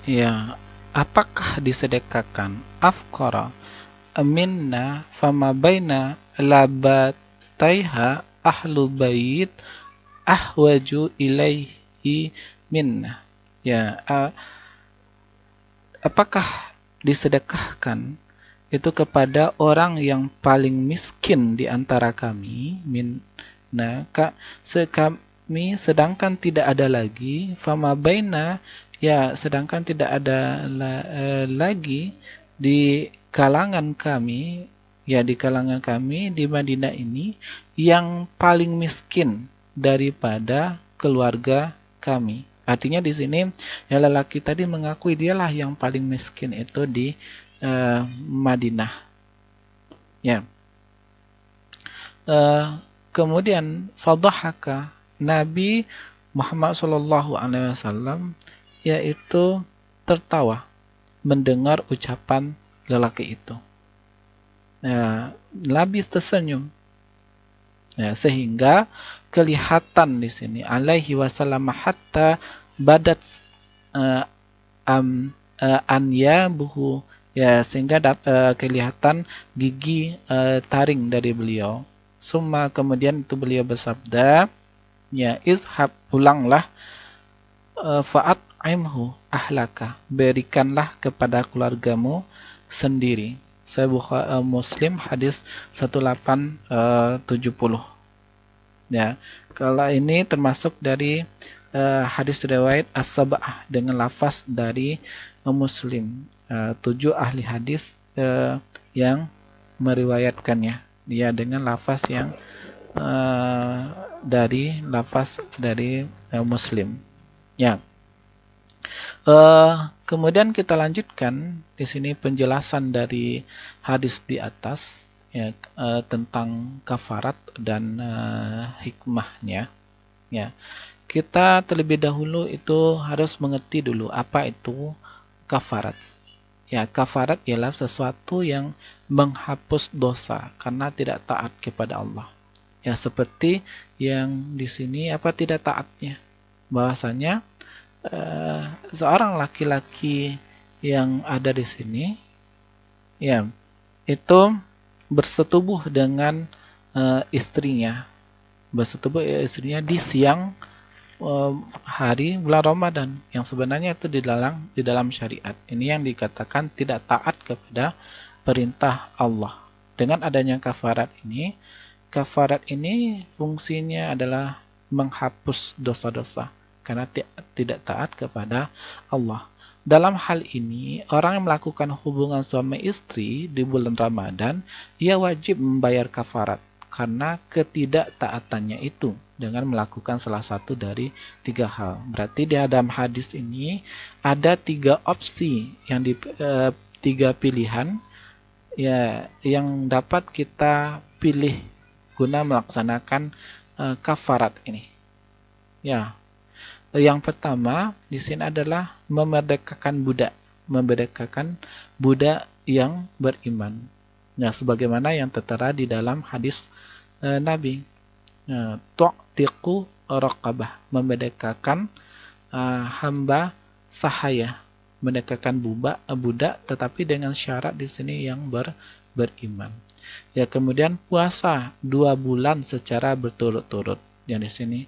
ya, apakah disedekahkan? Afqara minna fama baina labataiha ahlu bait ahwaju ilaihi minna. Ya, apakah disedekahkan itu kepada orang yang paling miskin di antara kami, minna, kami, sedangkan tidak ada lagi, fama baina, ya, sedangkan tidak ada lagi di kalangan kami, ya, di kalangan kami di Madinah ini yang paling miskin daripada keluarga kami. Artinya di sini ya, lelaki tadi mengakui dialah yang paling miskin itu di Madinah. Ya. Kemudian fadhahaka Nabi Muhammad SAW yaitu tertawa mendengar ucapan lelaki itu. Nabi tersenyum. Sehingga kelihatan di sini alaihi wasallam hatta badat anyabuhu, ya, sehingga kelihatan gigi taring dari beliau. Summa, kemudian itu beliau bersabda, ya, izhab, pulanglah, fa'at'imhu ahlaka, berikanlah kepada keluargamu sendiri. Muslim hadis 1870. Ya, kalau ini termasuk dari hadis riwayat as-sab'ah dengan lafaz dari Muslim. 7 ahli hadis yang meriwayatkannya, dia dengan lafaz yang dari lafaz dari Muslim. Ya. Kemudian kita lanjutkan di sini penjelasan dari hadis di atas, ya, tentang kafarat dan hikmahnya. Ya, kita terlebih dahulu itu harus mengerti dulu apa itu kafarat. Ya, kafarat ialah sesuatu yang menghapus dosa karena tidak taat kepada Allah. Ya, seperti yang di sini apa tidak taatnya, bahwasanya seorang laki-laki yang ada di sini, ya, itu bersetubuh dengan istrinya di siang hari bulan Ramadan, yang sebenarnya itu di dalam syariat. Ini yang dikatakan tidak taat kepada perintah Allah. Dengan adanya kafarat ini fungsinya adalah menghapus dosa-dosa karena tidak taat kepada Allah. Dalam hal ini, orang yang melakukan hubungan suami istri di bulan Ramadan, ia wajib membayar kafarat karena ketidaktaatannya itu dengan melakukan salah satu dari 3 hal. Berarti di dalam hadis ini ada 3 opsi, yang 3 pilihan, ya, yang dapat kita pilih guna melaksanakan kafarat ini. Ya. Yang pertama di sini adalah memerdekakan budak yang beriman. Nah, sebagaimana yang tertera di dalam hadis Nabi, tu'tiqu raqabah, memerdekakan hamba sahaya, memerdekakan budak, tetapi dengan syarat di sini yang beriman. Ya, kemudian puasa 2 bulan secara berturut-turut. Yang di sini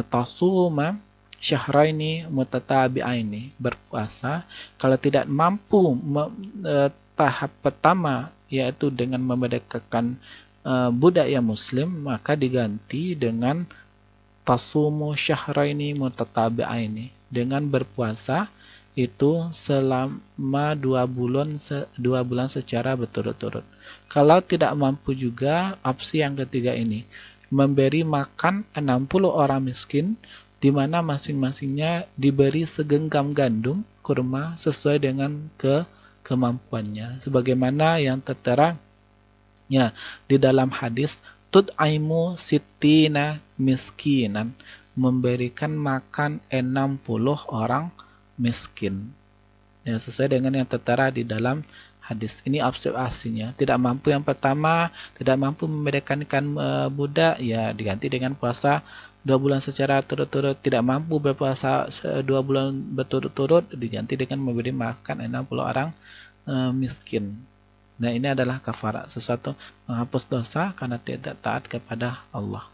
tasuma syahraini mutatabi'aini, berpuasa. Kalau tidak mampu tahap pertama, yaitu dengan memerdekakan budak yang muslim, maka diganti dengan tasumu syahraini mutatabi'aini, dengan berpuasa itu selama 2 bulan secara berturut-turut. Kalau tidak mampu juga, opsi yang ketiga ini, memberi makan 60 orang miskin, di mana masing-masingnya diberi segenggam gandum kurma sesuai dengan kemampuannya, sebagaimana yang tertera, ya, di dalam hadis tud'aimu sittina miskinan, memberikan makan 60 orang miskin. Ya, sesuai dengan yang tertera di dalam hadis. Ini observasinya. Tidak mampu yang pertama, tidak mampu membedakan ikan budak, ya diganti dengan puasa 2 bulan secara turut-turut. Tidak mampu berpuasa 2 bulan berturut-turut, diganti dengan memberi makan 60 orang miskin. Nah, ini adalah kafarat, sesuatu menghapus dosa karena tidak taat kepada Allah.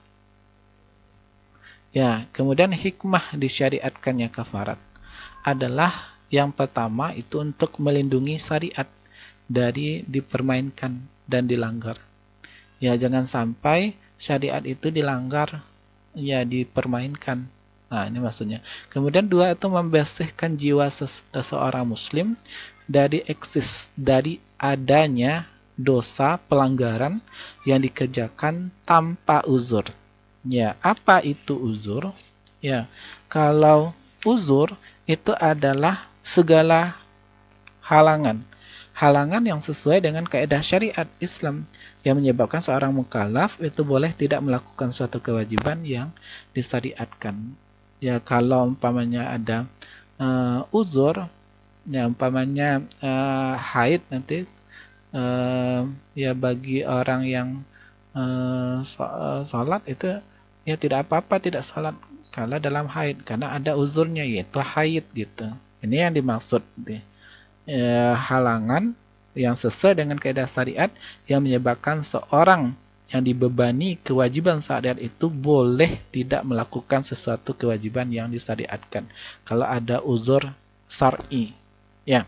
Ya, kemudian hikmah disyariatkannya kafarat adalah yang pertama itu untuk melindungi syariat dari dipermainkan dan dilanggar. Ya, jangan sampai syariat itu dilanggar, ya dipermainkan. Nah, ini maksudnya. Kemudian dua, itu membersihkan jiwa seorang muslim dari adanya dosa pelanggaran yang dikerjakan tanpa uzur. Ya, apa itu uzur? Ya, kalau uzur itu adalah segala halangan yang sesuai dengan kaidah syariat Islam yang menyebabkan seorang mukallaf itu boleh tidak melakukan suatu kewajiban yang disyariatkan. Ya, kalau umpamanya ada uzur, ya umpamanya haid nanti, ya bagi orang yang sholat itu ya tidak apa-apa tidak sholat kalau dalam haid karena ada uzurnya yaitu haid gitu. Ini yang dimaksud halangan yang sesuai dengan kaidah syariat yang menyebabkan seorang yang dibebani kewajiban syariat itu boleh tidak melakukan sesuatu kewajiban yang disyariatkan kalau ada uzur syar'i. Ya,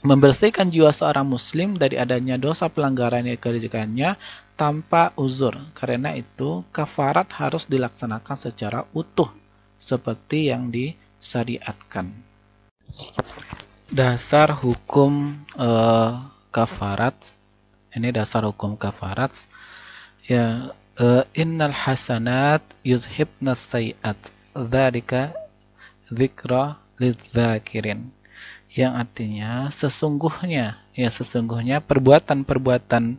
membersihkan jiwa seorang muslim dari adanya dosa pelanggaran yang dikerjakannya tanpa uzur. Karena itu kafarat harus dilaksanakan secara utuh seperti yang disyariatkan. Dasar hukum kafarat. Ini dasar hukum kafarat. Ya, innal hasanat yuzhibnas sayiat. Dzalika dzikra lidzakirin. Yang artinya sesungguhnya perbuatan-perbuatan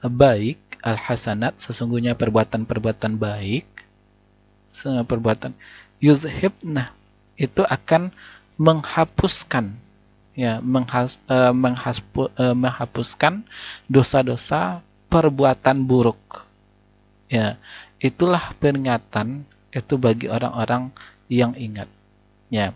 baik, al-hasanat, sesungguhnya perbuatan-perbuatan baik, perbuatan yuzhibna itu akan menghapuskan, ya menghapuskan dosa-dosa perbuatan buruk. Ya, itulah peringatan itu bagi orang-orang yang ingat. Ya,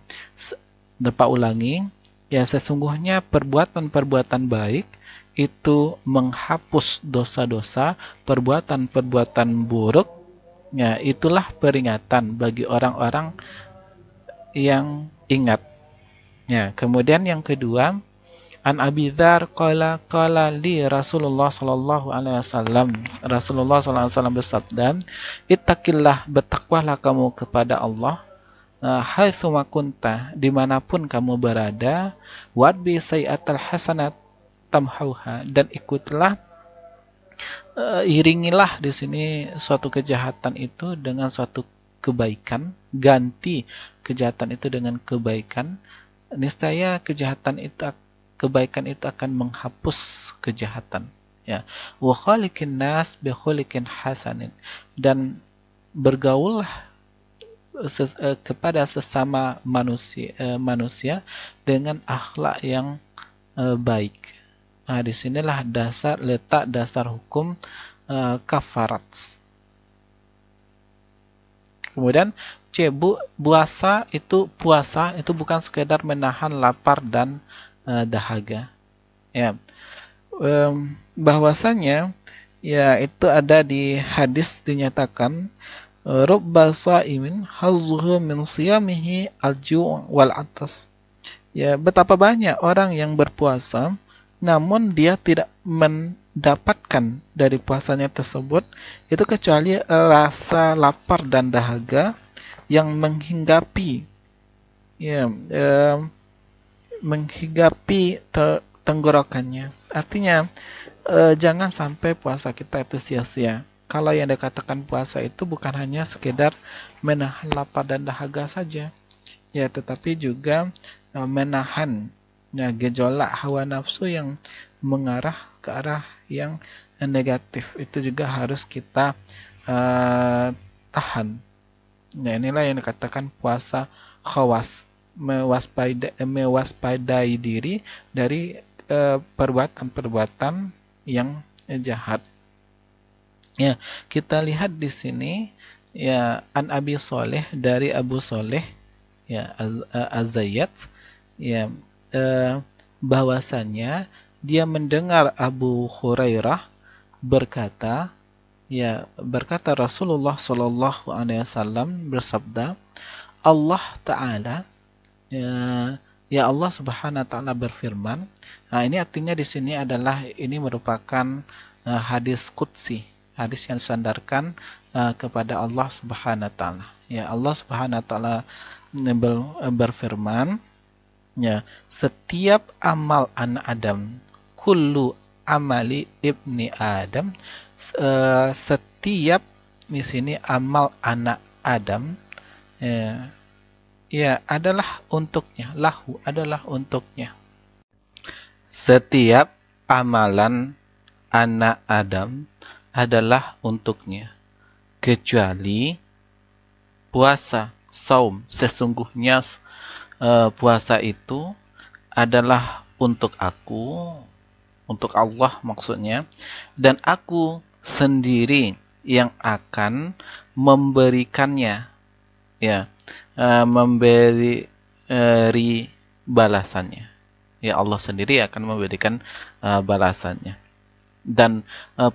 dapat ulangi, ya sesungguhnya perbuatan-perbuatan baik itu menghapus dosa-dosa perbuatan-perbuatan buruk. Ya, itulah peringatan bagi orang-orang yang ingat. Ya, kemudian yang kedua, an Abi Dzar qala li Rasulullah sallallahu alaihi wasallam. Rasulullah sallallahu alaihi wasallam bersabda, "Ittaqillah, bertakwalah kamu kepada Allah, haitsu ma kunta, dimanapun kamu berada, wadbi sayiatal hasanat tamhauha, dan ikutlah iringilah di sini suatu kejahatan itu dengan suatu kebaikan, ganti kejahatan itu dengan kebaikan, niscaya kebaikan itu akan menghapus kejahatan. Ya, wa khaliqin nas bi khuliqin hasanin, dan bergaullah kepada sesama manusia dengan akhlak yang baik. Nah, disinilah letak dasar hukum kafarat. Kemudian puasa itu bukan sekedar menahan lapar dan dahaga. Ya, bahwasanya ya itu ada di hadis dinyatakan rubba sha'imin hazzuhu min siyamihi al-ju' wal 'atas. Ya, betapa banyak orang yang berpuasa namun dia tidak mendapatkan dari puasanya tersebut itu kecuali rasa lapar dan dahaga yang menghinggapi tenggorokannya. Artinya jangan sampai puasa kita itu sia-sia. Kalau yang dikatakan puasa itu bukan hanya sekedar menahan lapar dan dahaga saja, ya, tetapi juga menahan gejolak hawa nafsu yang mengarah ke arah yang negatif. Itu juga harus kita tahan. Nah, inilah yang dikatakan puasa khawas. mewaspadai diri dari perbuatan-perbuatan yang jahat. Ya, kita lihat di sini ya, an Abi Soleh, dari Abu Soleh ya, Az-Zayyat ya, bahwasannya dia mendengar Abu Hurairah berkata, ya, berkata Rasulullah Shallallahu Alaihi Wasallam bersabda, Allah Ta'ala ya Allah Subhanahu Wa Ta'ala berfirman. Nah, ini artinya di sini adalah ini merupakan hadis qudsi, hadis yang disandarkan kepada Allah Subhanahu Wa Ta'ala. Ya, Allah Subhanahu Wa Ta'ala berfirman, ya, setiap amal anak Adam, kullu amali ibni Adam, setiap di sini amal anak Adam ya adalah untuknya, lahu adalah untuknya. Setiap amalan anak Adam adalah untuknya, kecuali puasa, saum. Sesungguhnya puasa itu adalah untuk aku, untuk Allah maksudnya, dan aku sendiri yang akan memberikannya, ya, memberi balasannya. Ya, Allah sendiri akan memberikan balasannya. Dan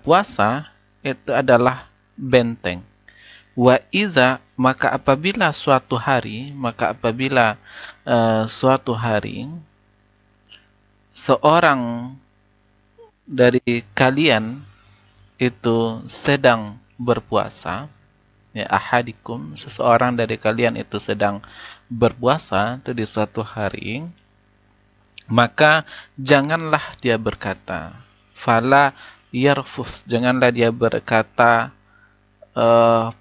puasa itu adalah benteng. Wa iza, maka apabila suatu hari seorang dari kalian itu sedang berpuasa, ya, ahadikum, seseorang dari kalian itu sedang berpuasa itu di suatu hari, maka janganlah dia berkata, fala yarfus, janganlah dia berkata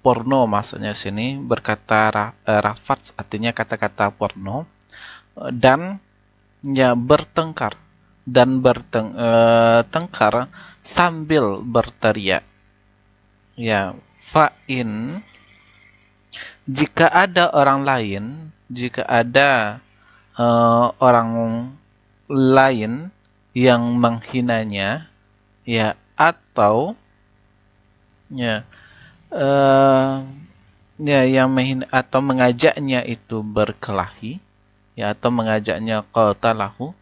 porno, maksudnya sini berkata rafats, artinya kata-kata porno, dan ya bertengkar sambil berteriak. Ya, fa'in, jika ada orang lain yang menghinanya, ya, atau ya yang menghina atau mengajaknya itu berkelahi, ya, atau mengajaknya qatalahu,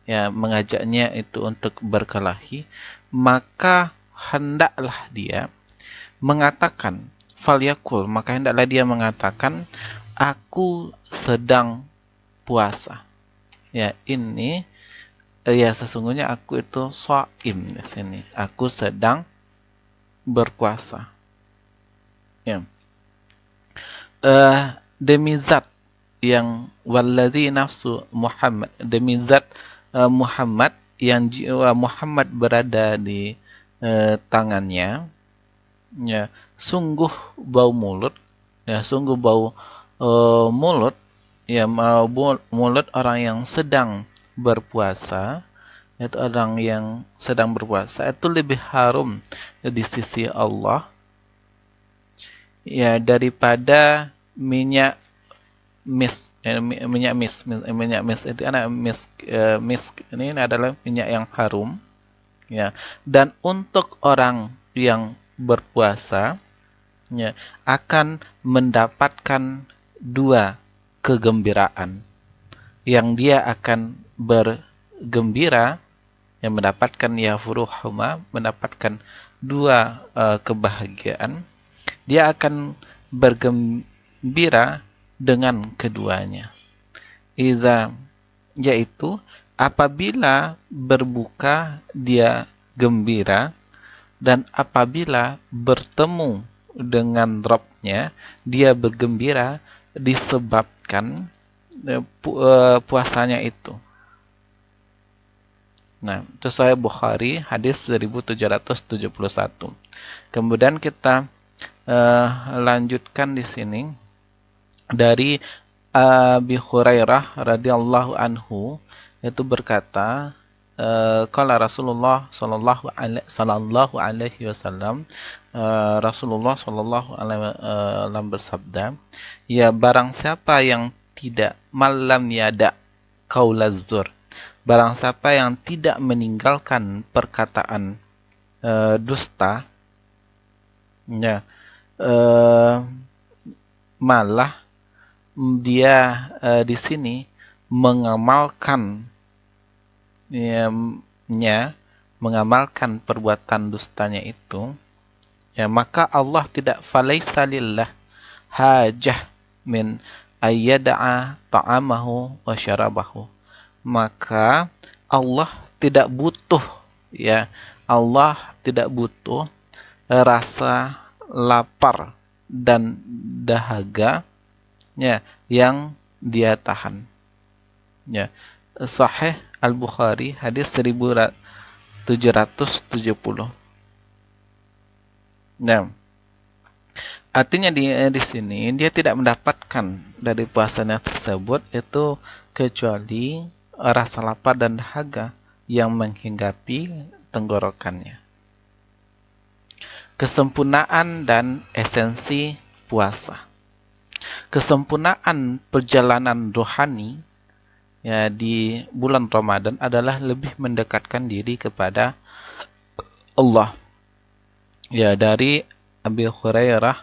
ya, mengajaknya itu untuk berkelahi, maka hendaklah dia mengatakan, falyakul, maka hendaklah dia mengatakan, aku sedang puasa. Ya, ini ya, sesungguhnya aku itu shaim di sini. Aku sedang berpuasa. Ya. Demi zat yang walladzi nafsu Muhammad, demi zat Muhammad yang jiwa Muhammad berada di tangannya, ya, sungguh bau mulut, ya, sungguh bau mulut, ya, mulut orang yang sedang berpuasa, itu orang yang sedang berpuasa itu lebih harum di sisi Allah, ya, daripada minyak mis. Minyak mis itu misk ini adalah minyak yang harum, ya. Dan untuk orang yang berpuasa, ya, akan mendapatkan dua kegembiraan, yang dia akan bergembira, yang mendapatkan yafuruhuma, mendapatkan dua kebahagiaan, dia akan bergembira dengan keduanya. Iza, yaitu apabila berbuka dia gembira, dan apabila bertemu dengan Rabb-nya dia bergembira disebabkan puasanya itu. Nah, itu Sahih Bukhari hadis 1771. Kemudian kita lanjutkan di sini dari Abi Hurairah radhiyallahu anhu, itu berkata, qala Rasulullah sallallahu alaihi wasallam, Rasulullah sallallahu alaihi wasallam bersabda, ya, barang siapa yang tidak, malam yada qaulaz-zur, barang siapa yang tidak meninggalkan perkataan dusta, ya, malah dia di sini mengamalkan, ya, mengamalkan perbuatan dustanya itu, ya, maka Allah tidak, falaisa lillah hajah min ayyada'a ta'amahu wa syarabahu, maka Allah tidak butuh, ya, Allah tidak butuh rasa lapar dan dahaga, ya, yang dia tahan. Ya, Sahih Al-Bukhari hadis 1770. Nah, artinya di sini dia tidak mendapatkan dari puasanya tersebut itu kecuali rasa lapar dan dahaga yang menghinggapi tenggorokannya. Kesempurnaan dan esensi puasa. Kesempurnaan perjalanan rohani, ya, di bulan Ramadan adalah lebih mendekatkan diri kepada Allah. Ya, dari Abi Hurairah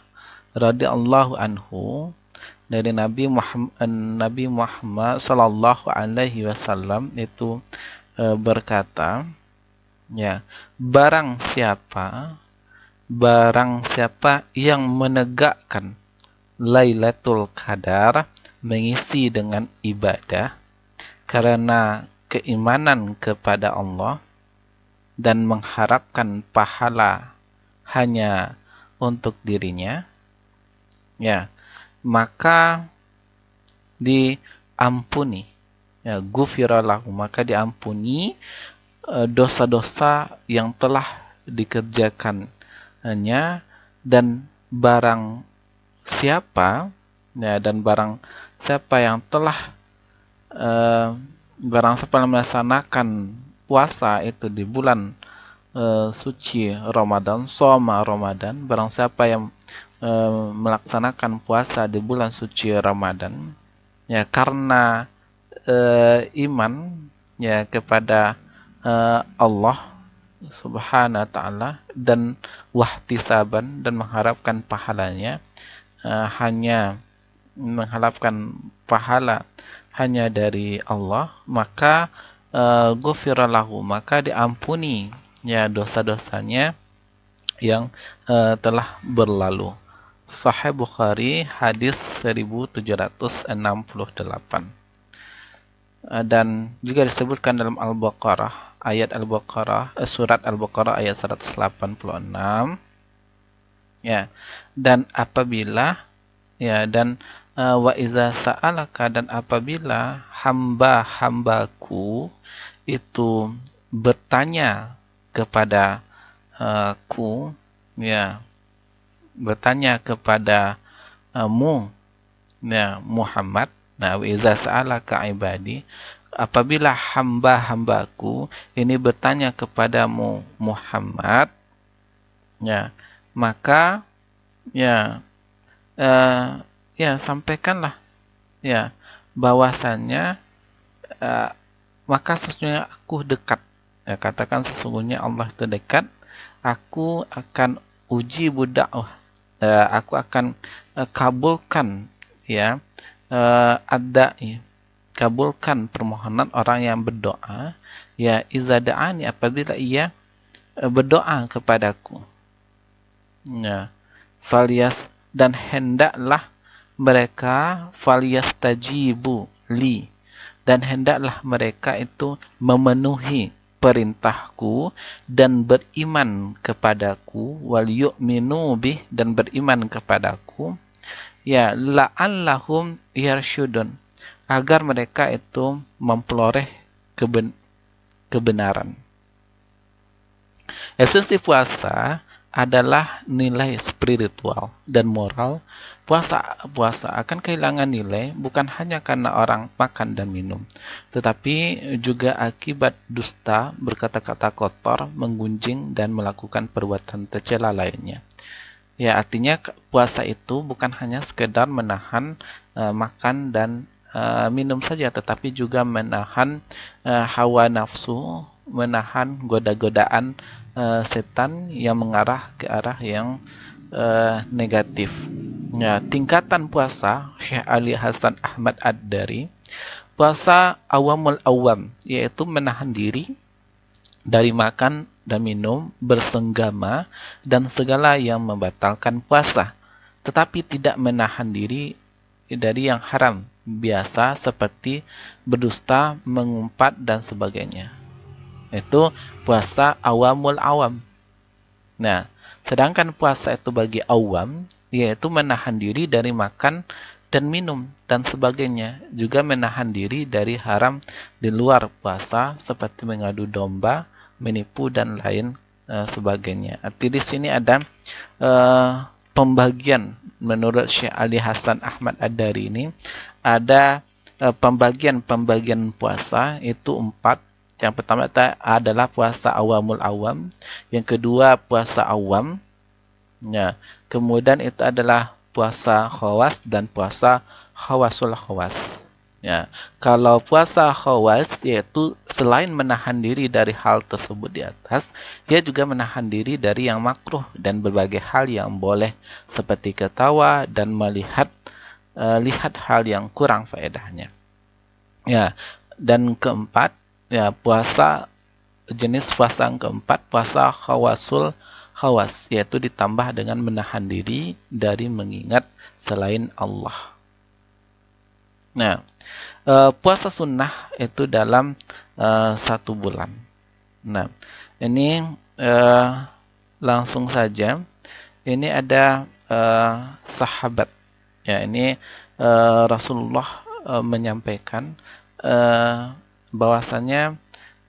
radhiyallahu anhu, dari Nabi Muhammad sallallahu alaihi wasallam itu berkata, ya, barang siapa yang menegakkan Lailatul Qadar, mengisi dengan ibadah karena keimanan kepada Allah dan mengharapkan pahala hanya untuk dirinya, ya, maka diampuni, ya, ghufira lahu, maka diampuni dosa-dosa yang telah dikerjakannya, dan barang siapa yang telah melaksanakan puasa itu di bulan suci Ramadan, shoma Ramadan, barang siapa yang melaksanakan puasa di bulan suci Ramadan, ya, karena iman, ya, kepada Allah Subhanahu wa taala dan wahtisaban, dan mengharapkan pahalanya, hanya mengharapkan pahala hanya dari Allah, maka ghufira lahu, maka diampuni, ya, dosa-dosanya yang telah berlalu. Sahih Bukhari hadis 1768. Dan juga disebutkan dalam Al-Baqarah, surat Al-Baqarah ayat 186, ya, dan apabila, ya, dan wa iza sa'alaka, dan apabila hamba-hambaku itu bertanya kepada ku, ya, bertanya kepada mu, ya, Muhammad. Nah, wa iza sa'alaka ibadi, apabila hamba-hambaku ini bertanya kepadamu Muhammad, ya, maka, ya, sampaikanlah, ya, bahwasannya maka sesungguhnya aku dekat, ya, katakan sesungguhnya Allah itu dekat, aku akan uji dakwah, aku akan kabulkan, ya, kabulkan permohonan orang yang berdoa, ya, iza da'ani, apabila ia berdoa kepadaku, ya, dan hendaklah mereka falyastajibu li, dan hendaklah mereka itu memenuhi perintahku dan beriman kepadaku, wal yu'minu bih, dan beriman kepadaku, ya, la'allahum yarsyudun, agar mereka itu memperoleh kebenaran. Esensi puasa adalah nilai spiritual dan moral. Puasa akan kehilangan nilai bukan hanya karena orang makan dan minum, tetapi juga akibat dusta, berkata-kata kotor, menggunjing, dan melakukan perbuatan tercela lainnya. Ya, artinya puasa itu bukan hanya sekedar menahan makan dan minum saja, tetapi juga menahan hawa nafsu, menahan goda-godaan setan yang mengarah ke arah yang negatif. Ya, tingkatan puasa Syekh Ali Hasan Ahmad Ad-Dari, puasa awamul awam, yaitu menahan diri dari makan dan minum, bersenggama, dan segala yang membatalkan puasa, tetapi tidak menahan diri dari yang haram, biasa seperti berdusta, mengumpat, dan sebagainya. Itu puasa awamul awam. Nah, sedangkan puasa itu bagi awam, yaitu menahan diri dari makan dan minum dan sebagainya, juga menahan diri dari haram di luar puasa seperti mengadu domba, menipu, dan lain sebagainya. Arti di sini ada pembagian menurut Syekh Ali Hasan Ahmad Ad-Dari ini, ada pembagian puasa itu 4. Yang pertama adalah puasa awamul awam, yang kedua puasa awam, ya, kemudian itu adalah puasa khawas dan puasa khawasul khawas. Ya, kalau puasa khawas yaitu selain menahan diri dari hal tersebut di atas, dia juga menahan diri dari yang makruh dan berbagai hal yang boleh seperti ketawa dan melihat lihat hal yang kurang faedahnya. Ya, dan keempat, ya, jenis puasa yang keempat, puasa khawasul khawas, yaitu ditambah dengan menahan diri dari mengingat selain Allah. Nah, puasa sunnah itu dalam 1 bulan. Nah, ini langsung saja. Ini ada sahabat. Ya, ini Rasulullah menyampaikan bahwasanya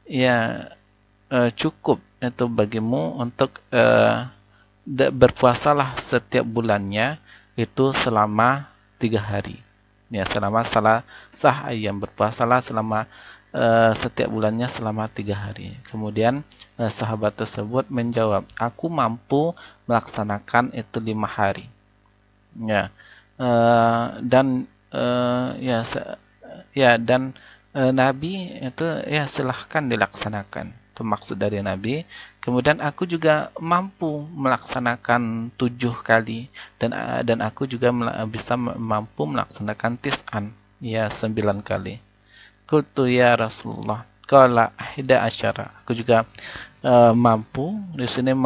ya cukup itu bagimu untuk berpuasalah setiap bulannya itu selama 3 hari. Ya, selama sah ayam, berpuasalah selama setiap bulannya selama 3 hari. Kemudian sahabat tersebut menjawab, aku mampu melaksanakan itu 5 hari. Ya, dan Nabi itu ya silahkan dilaksanakan. Itu maksud dari Nabi. Kemudian aku juga mampu melaksanakan 7 kali dan aku juga bisa mampu melaksanakan tis'an, ya 9 kali. Qultu ya Rasulullah, qala ahda asyara. Aku juga mampu di sini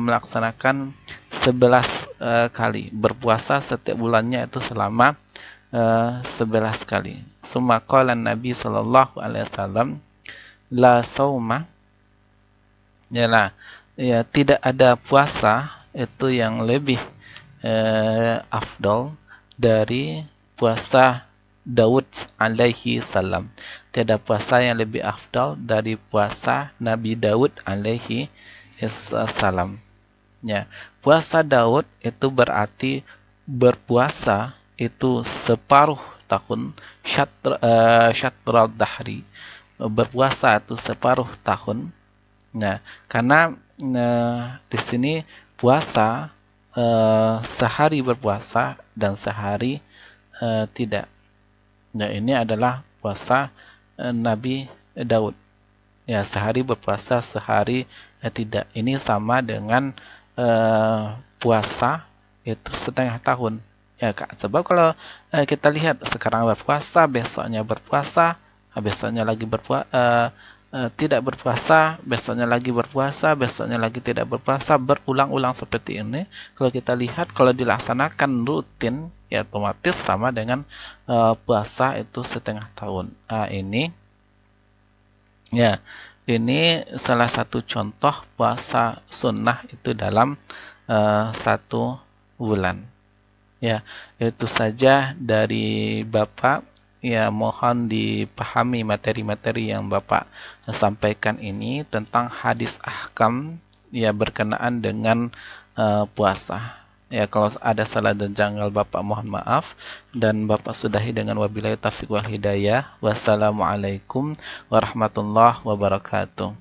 melaksanakan 11 kali. Berpuasa setiap bulannya itu selama 11 kali. Summa qala Nabi sallallahu alaihi wasallam, la sauma, ya tidak ada puasa itu yang lebih afdal dari puasa Daud alaihi salam. Tiada puasa yang lebih afdal dari puasa Nabi Daud alaihi salam. Ya, puasa Daud itu berarti berpuasa itu separuh tahun, syatral dahri, berpuasa itu separuh tahun. Nah, karena di sini puasa sehari berpuasa dan sehari tidak. Nah, ini adalah puasa Nabi Daud. Ya, sehari berpuasa, sehari tidak. Ini sama dengan puasa itu setengah tahun. Ya, Kak. Sebab kalau kita lihat sekarang berpuasa, besoknya berpuasa, besoknya lagi tidak berpuasa, besoknya lagi berpuasa, besoknya lagi tidak berpuasa, berulang-ulang seperti ini. Kalau kita lihat, kalau dilaksanakan rutin, ya otomatis sama dengan puasa itu setengah tahun. Ini salah satu contoh puasa sunnah itu dalam 1 bulan. Ya, itu saja dari Bapak. Ya, mohon dipahami materi-materi yang Bapak sampaikan ini tentang hadis ahkam ya berkenaan dengan puasa. Ya, kalau ada salah dan janggal Bapak mohon maaf, dan Bapak sudahi dengan wabillahi taufiq wal hidayah. Wassalamualaikum warahmatullahi wabarakatuh.